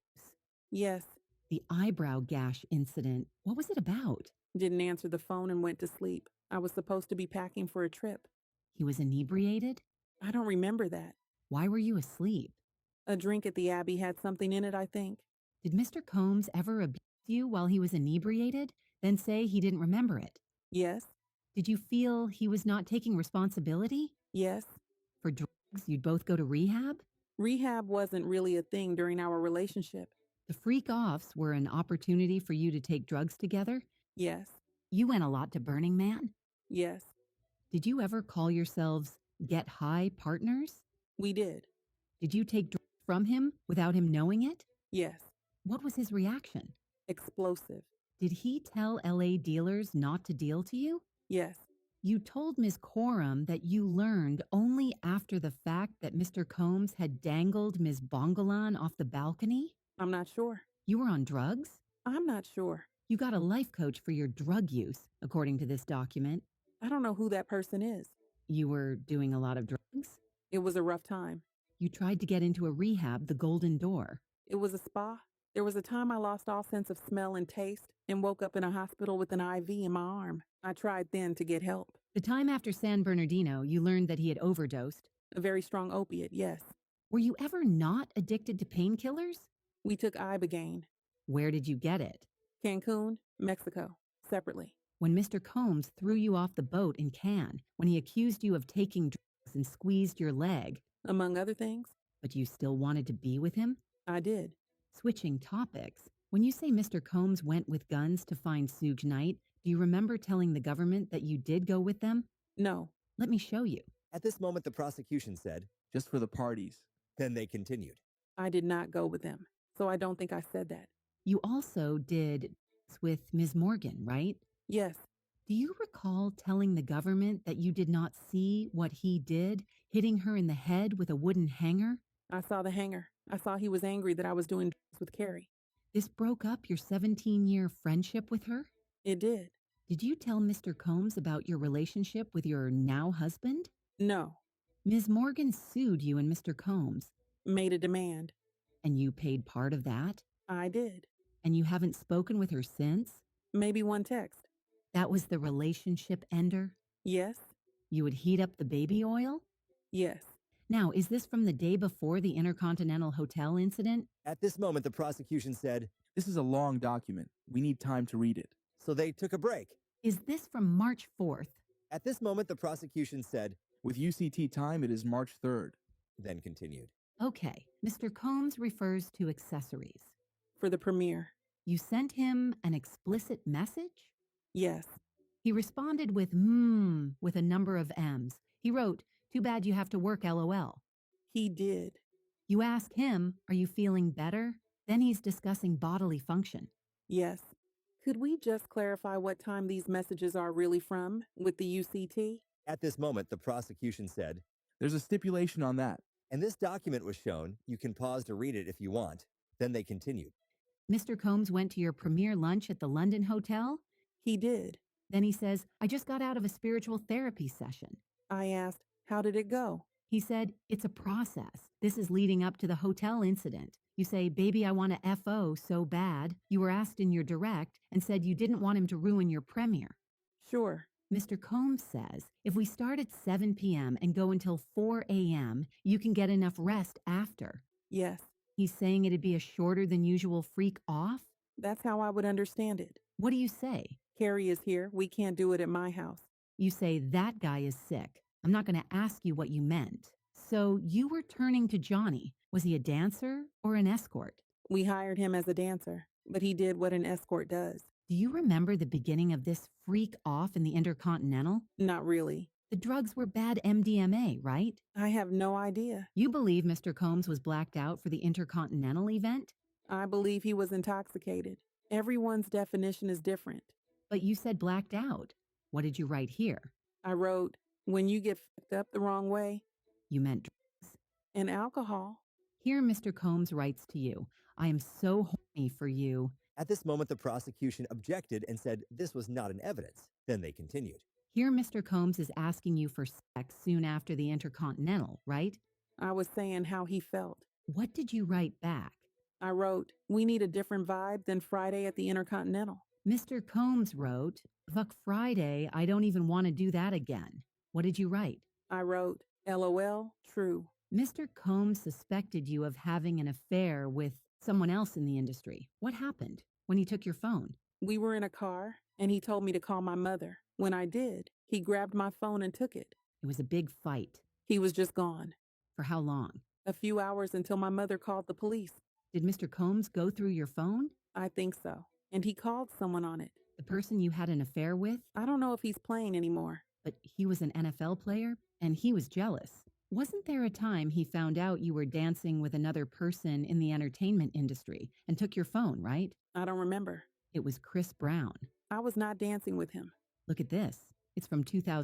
Yes. The eyebrow gash incident. What was it about? Didn't answer the phone and went to sleep. I was supposed to be packing for a trip. He was inebriated? I don't remember that. Why were you asleep? A drink at the Abbey had something in it, I think. Did Mr. Combs ever abuse you while he was inebriated, then say he didn't remember it? Yes. Did you feel he was not taking responsibility? Yes. For drugs, you'd both go to rehab? Rehab wasn't really a thing during our relationship. The freak-offs were an opportunity for you to take drugs together? Yes. You went a lot to Burning Man? Yes. Did you ever call yourselves Get High partners? We did. Did you take drugs from him without him knowing it? Yes. What was his reaction? Explosive. Did he tell LA dealers not to deal to you? Yes. You told Ms. Courtroom that you learned only after the fact that Mr. Combs had dangled Ms. Bongolan off the balcony? I'm not sure. You were on drugs? I'm not sure. You got a life coach for your drug use, according to this document. I don't know who that person is. You were doing a lot of drugs? It was a rough time. You tried to get into a rehab, the Golden Door. It was a spa. There was a time I lost all sense of smell and taste and woke up in a hospital with an IV in my arm. I tried then to get help. The time after San Bernardino, you learned that he had overdosed. A very strong opiate, yes. Were you ever not addicted to painkillers? We took Ibogaine. Where did you get it? Cancun, Mexico, separately. When Mr. Combs threw you off the boat in Cannes, when he accused you of taking drugs and squeezed your leg. Among other things. But you still wanted to be with him? I did. Switching topics, when you say Mr. Combs went with guns to find Suge Knight, do you remember telling the government that you did go with them? No. Let me show you. At this moment, the prosecution said, Just for the parties. then they continued. I did not go with them, so I don't think I said that. You also did with Ms. Morgan, right? Yes. Do you recall telling the government that you did not see what he did, hitting her in the head with a wooden hanger? I saw the hanger. I saw he was angry that I was doing drugs with Carrie. This broke up your 17-year friendship with her? It did. Did you tell Mr. Combs about your relationship with your now husband? No. Ms. Morgan sued you and Mr. Combs. Made a demand. And you paid part of that? I did. And you haven't spoken with her since? Maybe one text. That was the relationship ender? Yes. You would heat up the baby oil? Yes. Now, is this from the day before the Intercontinental Hotel incident? At this moment, the prosecution said, This is a long document. We need time to read it. so they took a break. Is this from March 4th? At this moment, the prosecution said, With UCT time, it is March 3rd. then continued. Okay, Mr. Combs refers to accessories. For the premiere. You sent him an explicit message? Yes. He responded with with a number of M's. He wrote, "Too bad you have to work, LOL." He did. You ask him, "Are you feeling better?" Then he's discussing bodily function. Yes. Could we just clarify what time these messages are really from with the UCT? At this moment, the prosecution said, There's a stipulation on that. and this document was shown. You can pause to read it if you want. Then they continued. Mr. Combs went to your premiere lunch at the London Hotel? He did. Then he says, "I just got out of a spiritual therapy session." I asked, how did it go? He said, "It's a process. This is leading up to the hotel incident." You say, "Baby, I want to FO so bad." You were asked in your direct and said you didn't want him to ruin your premiere. Sure. Mr. Combs says, "If we start at 7 p.m. and go until 4 a.m., you can get enough rest after." Yes. He's saying it'd be a shorter than usual freak off? That's how I would understand it. What do you say? Carrie is here. We can't do it at my house. You say, "That guy is sick." I'm not going to ask you what you meant. So you were turning to Johnny. Was he a dancer or an escort? We hired him as a dancer, but he did what an escort does. Do you remember the beginning of this freak off in the Intercontinental? Not really. The drugs were bad MDMA, right? I have no idea. You believe Mr. Combs was blacked out for the Intercontinental event? I believe he was intoxicated. Everyone's definition is different. But you said blacked out. What did you write here? I wrote, when you get fucked up the wrong way, You meant drugs. and alcohol. Here Mr. Combs writes to you, "I am so horny for you." At this moment, the prosecution objected and said this was not in evidence. Then they continued. Here Mr. Combs is asking you for sex soon after the Intercontinental, right? I was saying how he felt. What did you write back? I wrote, we need a different vibe than Friday at the Intercontinental. Mr. Combs wrote, "Fuck Friday, I don't even want to do that again." What did you write? I wrote, LOL, true. Mr. Combs suspected you of having an affair with someone else in the industry. What happened when he took your phone? We were in a car, and he told me to call my mother. When I did, he grabbed my phone and took it. It was a big fight. He was just gone. For how long? A few hours until my mother called the police. Did Mr. Combs go through your phone? I think so. And he called someone on it. The person you had an affair with? I don't know if he's playing anymore. But he was an NFL player, and he was jealous. Wasn't there a time he found out you were dancing with another person in the entertainment industry and took your phone, right? I don't remember. It was Chris Brown. I was not dancing with him. Look at this. It's from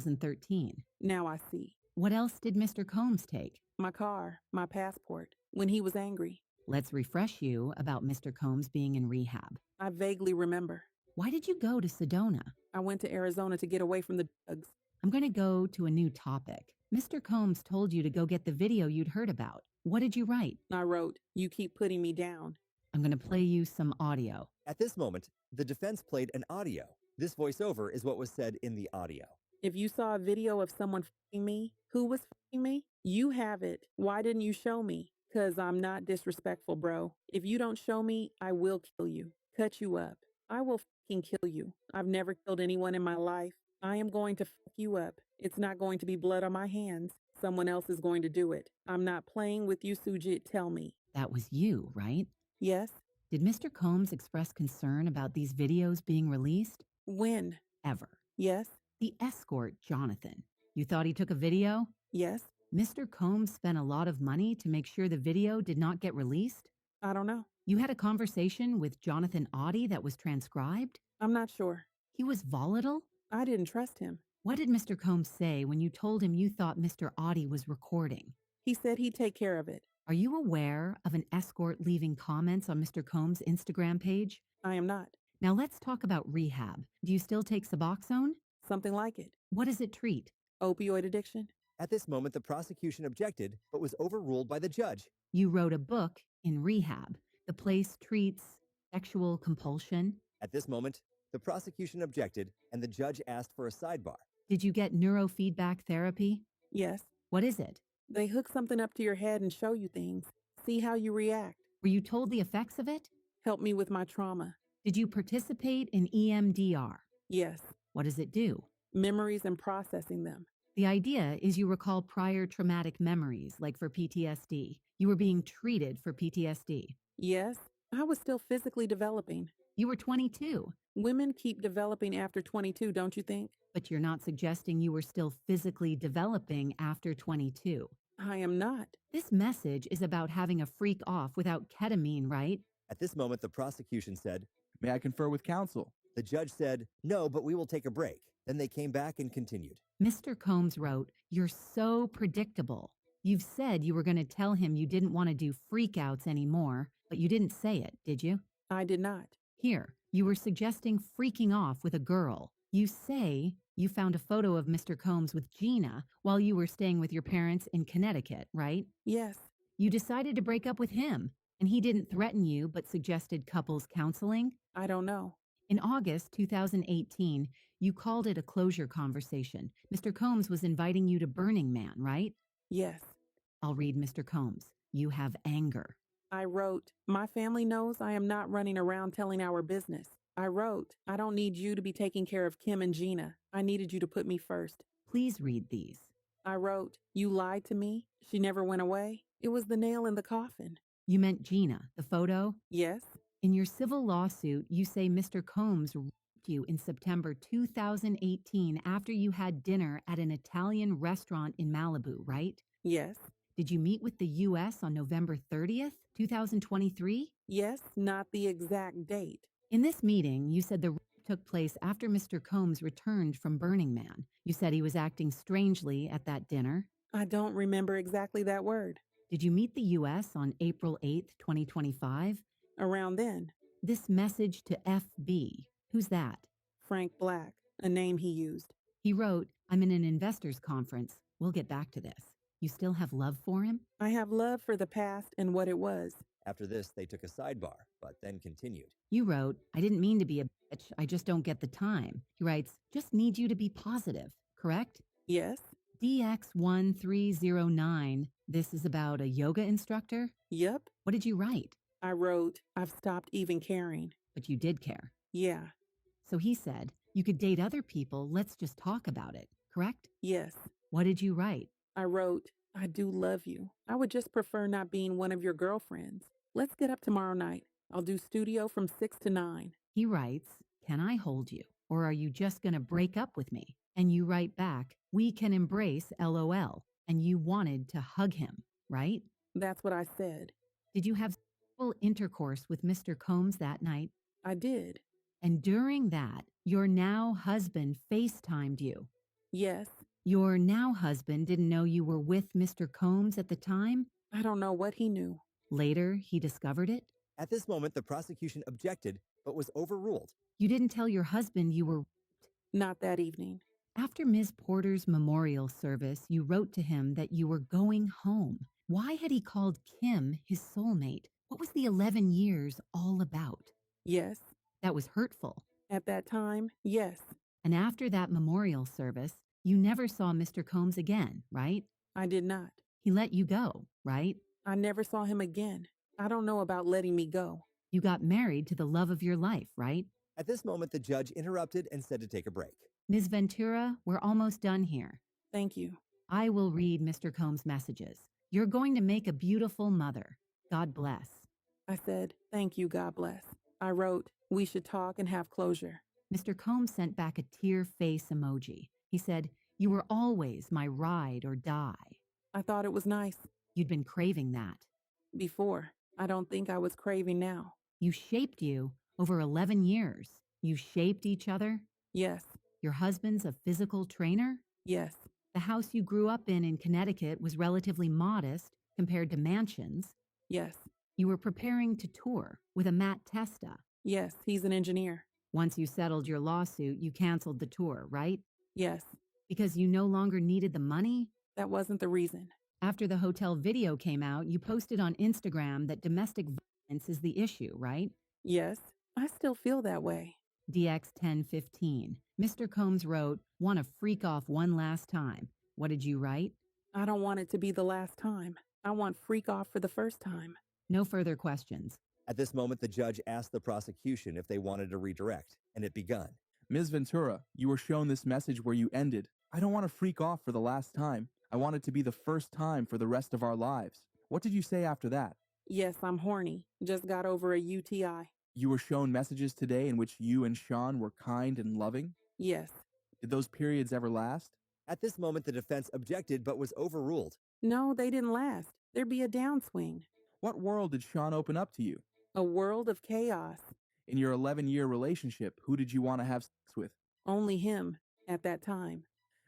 2013. Now I see. What else did Mr. Combs take? My car, my passport, when he was angry. Let's refresh you about Mr. Combs being in rehab. I vaguely remember. Why did you go to Sedona? I went to Arizona to get away from the drugs. I'm going to go to a new topic. Mr. Combs told you to go get the video you'd heard about. What did you write? I wrote, you keep putting me down. I'm going to play you some audio. At this moment, the defense played an audio. This voiceover is what was said in the audio. If you saw a video of someone f***ing me, who was f***ing me? You have it. Why didn't you show me? 'Cause I'm not disrespectful, bro. If you don't show me, I will kill you. Cut you up. I will f***ing kill you. I've never killed anyone in my life. I am going to f*** you up. It's not going to be blood on my hands. Someone else is going to do it. I'm not playing with you, Sujit. Tell me. That was you, right? Yes? Did Mr. Combs express concern about these videos being released? When? Ever. Yes? The escort, Jonathan. You thought he took a video? Yes? Mr. Combs spent a lot of money to make sure the video did not get released? I don't know. You had a conversation with Jonathan Audie that was transcribed? I'm not sure. He was volatile? I didn't trust him. What did Mr. Combs say when you told him you thought Mr. Audie was recording? He said he'd take care of it. Are you aware of an escort leaving comments on Mr. Combs' Instagram page? I am not. Now let's talk about rehab. Do you still take Suboxone? Something like it. What does it treat? Opioid addiction. At this moment, the prosecution objected, but was overruled by the judge. You wrote a book in rehab. The place treats sexual compulsion. At this moment, the prosecution objected, and the judge asked for a sidebar. Did you get neurofeedback therapy? Yes. What is it? They hook something up to your head and show you things. See how you react. Were you told the effects of it? Help me with my trauma. Did you participate in EMDR? Yes. What does it do? Memories and processing them. The idea is you recall prior traumatic memories, like for PTSD. You were being treated for PTSD. Yes. I was still physically developing. You were 22. Women keep developing after 22, don't you think? But you're not suggesting you were still physically developing after 22. I am not. This message is about having a freak off without ketamine, right? At this moment, the prosecution said, May I confer with counsel? the judge said, no, but we will take a break. Then they came back and continued. Mr. Combs wrote, "You're so predictable. You've said you were going to tell him you didn't want to do freakouts anymore, but you didn't say it, did you? I did not. Here, you were suggesting freaking off with a girl. You say you found a photo of Mr. Combs with Gina while you were staying with your parents in Connecticut, right? Yes. You decided to break up with him, and he didn't threaten you but suggested couples counseling? I don't know. In August 2018, you called it a closure conversation. Mr. Combs was inviting you to Burning Man, right? Yes. I'll read Mr. Combs. You have anger. I wrote, my family knows I am not running around telling our business. I wrote, I don't need you to be taking care of Kim and Gina. I needed you to put me first. Please read these. I wrote, you lied to me. She never went away. It was the nail in the coffin. You meant Gina, the photo? Yes. In your civil lawsuit, you say Mr. Combs raped you in September 2018 after you had dinner at an Italian restaurant in Malibu, right? Yes. Did you meet with the U.S. on November 30th, 2023? Yes, not the exact date. In this meeting, you said the rape took place after Mr. Combs returned from Burning Man. You said he was acting strangely at that dinner. I don't remember exactly that word. Did you meet the U.S. on April 8th, 2025? Around then. This message to FB. Who's that? Frank Black, a name he used. He wrote, I'm in an investors conference. We'll get back to this. You still have love for him? I have love for the past and what it was. After this, they took a sidebar, but then continued. You wrote, I didn't mean to be a bitch. I just don't get the time. He writes, just need you to be positive, correct? Yes. DX1309. This is about a yoga instructor? Yep. What did you write? I wrote, I've stopped even caring. But you did care. Yeah. So he said, you could date other people. Let's just talk about it, correct? Yes. What did you write? I wrote, I do love you. I would just prefer not being one of your girlfriends. Let's get up tomorrow night. I'll do studio from 6 to 9. He writes, can I hold you? Or are you just going to break up with me? And you write back, we can embrace LOL. And you wanted to hug him, right? That's what I said. Did you have sexual intercourse with Mr. Combs that night? I did. And during that, your now husband FaceTimed you. Yes. Your now husband didn't know you were with Mr. Combs at the time? I don't know what he knew. Later, he discovered it? At this moment, the prosecution objected, but was overruled. You didn't tell your husband you were... Not that evening. After Ms. Porter's memorial service, you wrote to him that you were going home. Why had he called Kim his soulmate? What was the 11 years all about? Yes. That was hurtful. At that time, yes. And after that memorial service, you never saw Mr. Combs again, right? I did not. He let you go, right? I never saw him again. I don't know about letting me go. You got married to the love of your life, right? At this moment, the judge interrupted and said to take a break. Ms. Ventura, we're almost done here. Thank you. I will read Mr. Combs' messages. You're going to make a beautiful mother. God bless. I said, thank you, God bless. I wrote, we should talk and have closure. Mr. Combs sent back a tear face emoji. He said, you were always my ride or die. I thought it was nice. You'd been craving that. Before. I don't think I was craving now. You shaped you over 11 years. You shaped each other. Yes. Your husband's a physical trainer? Yes. The house you grew up in Connecticut was relatively modest compared to mansions. Yes. You were preparing to tour with a Matt Testa. Yes, he's an engineer. Once you settled your lawsuit, you canceled the tour, right? Yes. Because you no longer needed the money? That wasn't the reason. After the hotel video came out, you posted on Instagram that domestic violence is the issue, right? Yes. I still feel that way. DX1015. Mr. Combs wrote, want to freak off one last time. What did you write? I don't want it to be the last time. I want freak off for the first time. No further questions. At this moment, the judge asked the prosecution if they wanted to redirect, and it begun. Ms. Ventura, you were shown this message where you ended. I don't want to freak off for the last time. I want it to be the first time for the rest of our lives. What did you say after that? Yes, I'm horny. Just got over a UTI. You were shown messages today in which you and Sean were kind and loving? Yes. Did those periods ever last? At this moment, the defense objected but was overruled. No, they didn't last. There'd be a downswing. What world did Sean open up to you? A world of chaos. In your 11-year relationship, who did you want to have sex with? Only him at that time.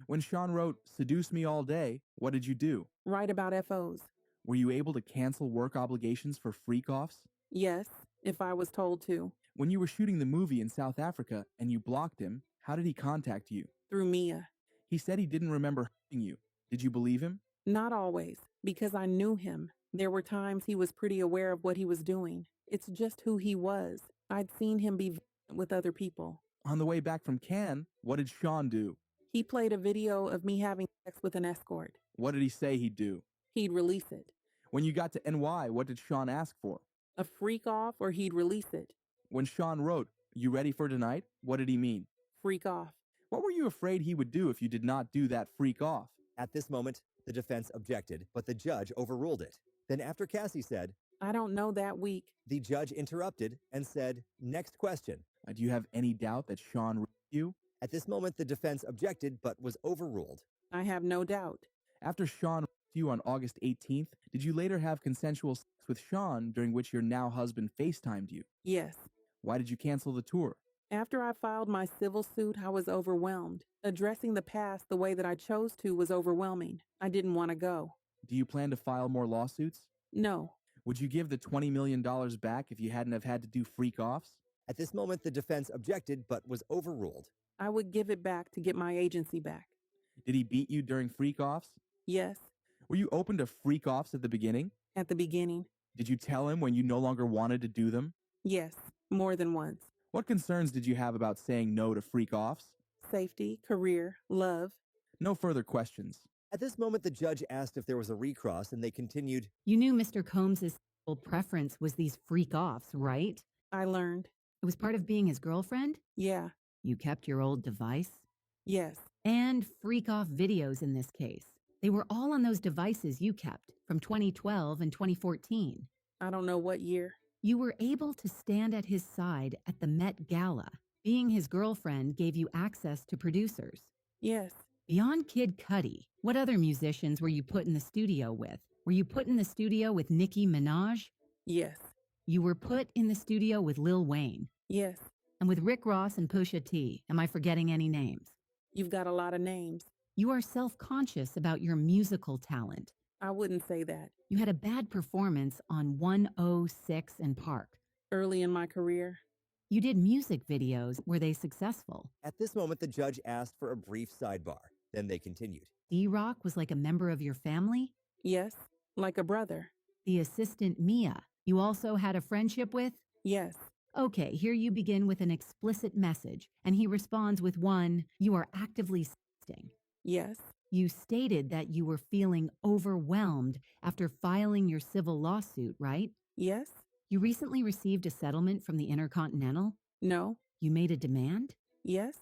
When Sean wrote, "Seduce me all day," what did you do? Write about FOs. Were you able to cancel work obligations for freak-offs? Yes, if I was told to. When you were shooting the movie in South Africa and you blocked him, how did he contact you? Through Mia. He said he didn't remember hurting you. Did you believe him? Not always, because I knew him. There were times he was pretty aware of what he was doing. It's just who he was. I'd seen him be with other people. On the way back from Cannes, what did Sean do? He played a video of me having sex with an escort. What did he say he'd do? He'd release it. When you got to NY, what did Sean ask for? A freak off or he'd release it. When Sean wrote, "You ready for tonight?" what did he mean? Freak off. What were you afraid he would do if you did not do that freak off? At this moment, the defense objected, but the judge overruled it. Then after Cassie said, I don't know that week. the judge interrupted and said, "Next question." Do you have any doubt that Sean raped you? At this moment, the defense objected but was overruled. I have no doubt. After Sean raped you on August 18th, did you later have consensual sex with Sean during which your now husband FaceTimed you? Yes. Why did you cancel the tour? After I filed my civil suit, I was overwhelmed. Addressing the past the way that I chose to was overwhelming. I didn't want to go. Do you plan to file more lawsuits? No. Would you give the $20 million back if you hadn't have had to do freak-offs? At this moment, the defense objected but was overruled. I would give it back to get my agency back. Did he beat you during freak-offs? Yes. Were you open to freak-offs at the beginning? At the beginning. Did you tell him when you no longer wanted to do them? Yes. More than once. What concerns did you have about saying no to freak-offs? Safety, career, love. No further questions. At this moment, the judge asked if there was a recross, and they continued, You knew Mr. Combs' sexual preference was these freak-offs, right? I learned. It was part of being his girlfriend? Yeah. You kept your old device? Yes. And freak-off videos in this case. They were all on those devices you kept from 2012 and 2014. I don't know what year. You were able to stand at his side at the Met Gala. Being his girlfriend gave you access to producers. Yes. Beyond Kid Cudi, what other musicians were you put in the studio with? Were you put in the studio with Nicki Minaj? Yes. You were put in the studio with Lil Wayne. Yes. And with Rick Ross and Pusha T. Am I forgetting any names? You've got a lot of names. You are self-conscious about your musical talent. I wouldn't say that. You had a bad performance on 106 and Park. Early in my career. You did music videos. Were they successful? At this moment, the judge asked for a brief sidebar. Then they continued. D-Rock was like a member of your family? Yes. Like a brother. The assistant Mia, you also had a friendship with? Yes. Okay, here you begin with an explicit message, and he responds with one, you are actively sexting. Yes. You stated that you were feeling overwhelmed after filing your civil lawsuit, right? Yes. You recently received a settlement from the Intercontinental? No. You made a demand? Yes.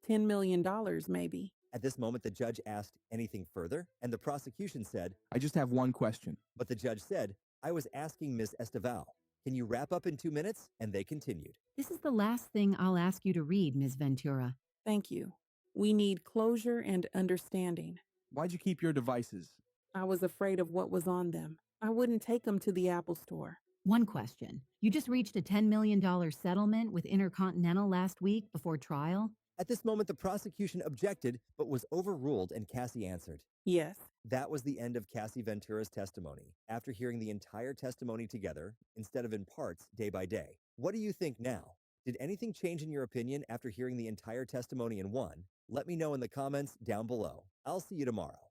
$10 million, maybe. At this moment, the judge asked anything further, and the prosecution said, I just have one question. but the judge said, I was asking Ms. Esteval. Can you wrap up in 2 minutes? And they continued. This is the last thing I'll ask you to read, Ms. Ventura. Thank you. We need closure and understanding. Why'd you keep your devices? I was afraid of what was on them. I wouldn't take them to the Apple Store. One question. You just reached a $10 million settlement with Intercontinental last week before trial? At this moment, the prosecution objected, but was overruled, and Cassie answered. Yes. That was the end of Cassie Ventura's testimony. After hearing the entire testimony together, instead of in parts, day by day, what do you think now? Did anything change in your opinion after hearing the entire testimony in one? Let me know in the comments down below. I'll see you tomorrow.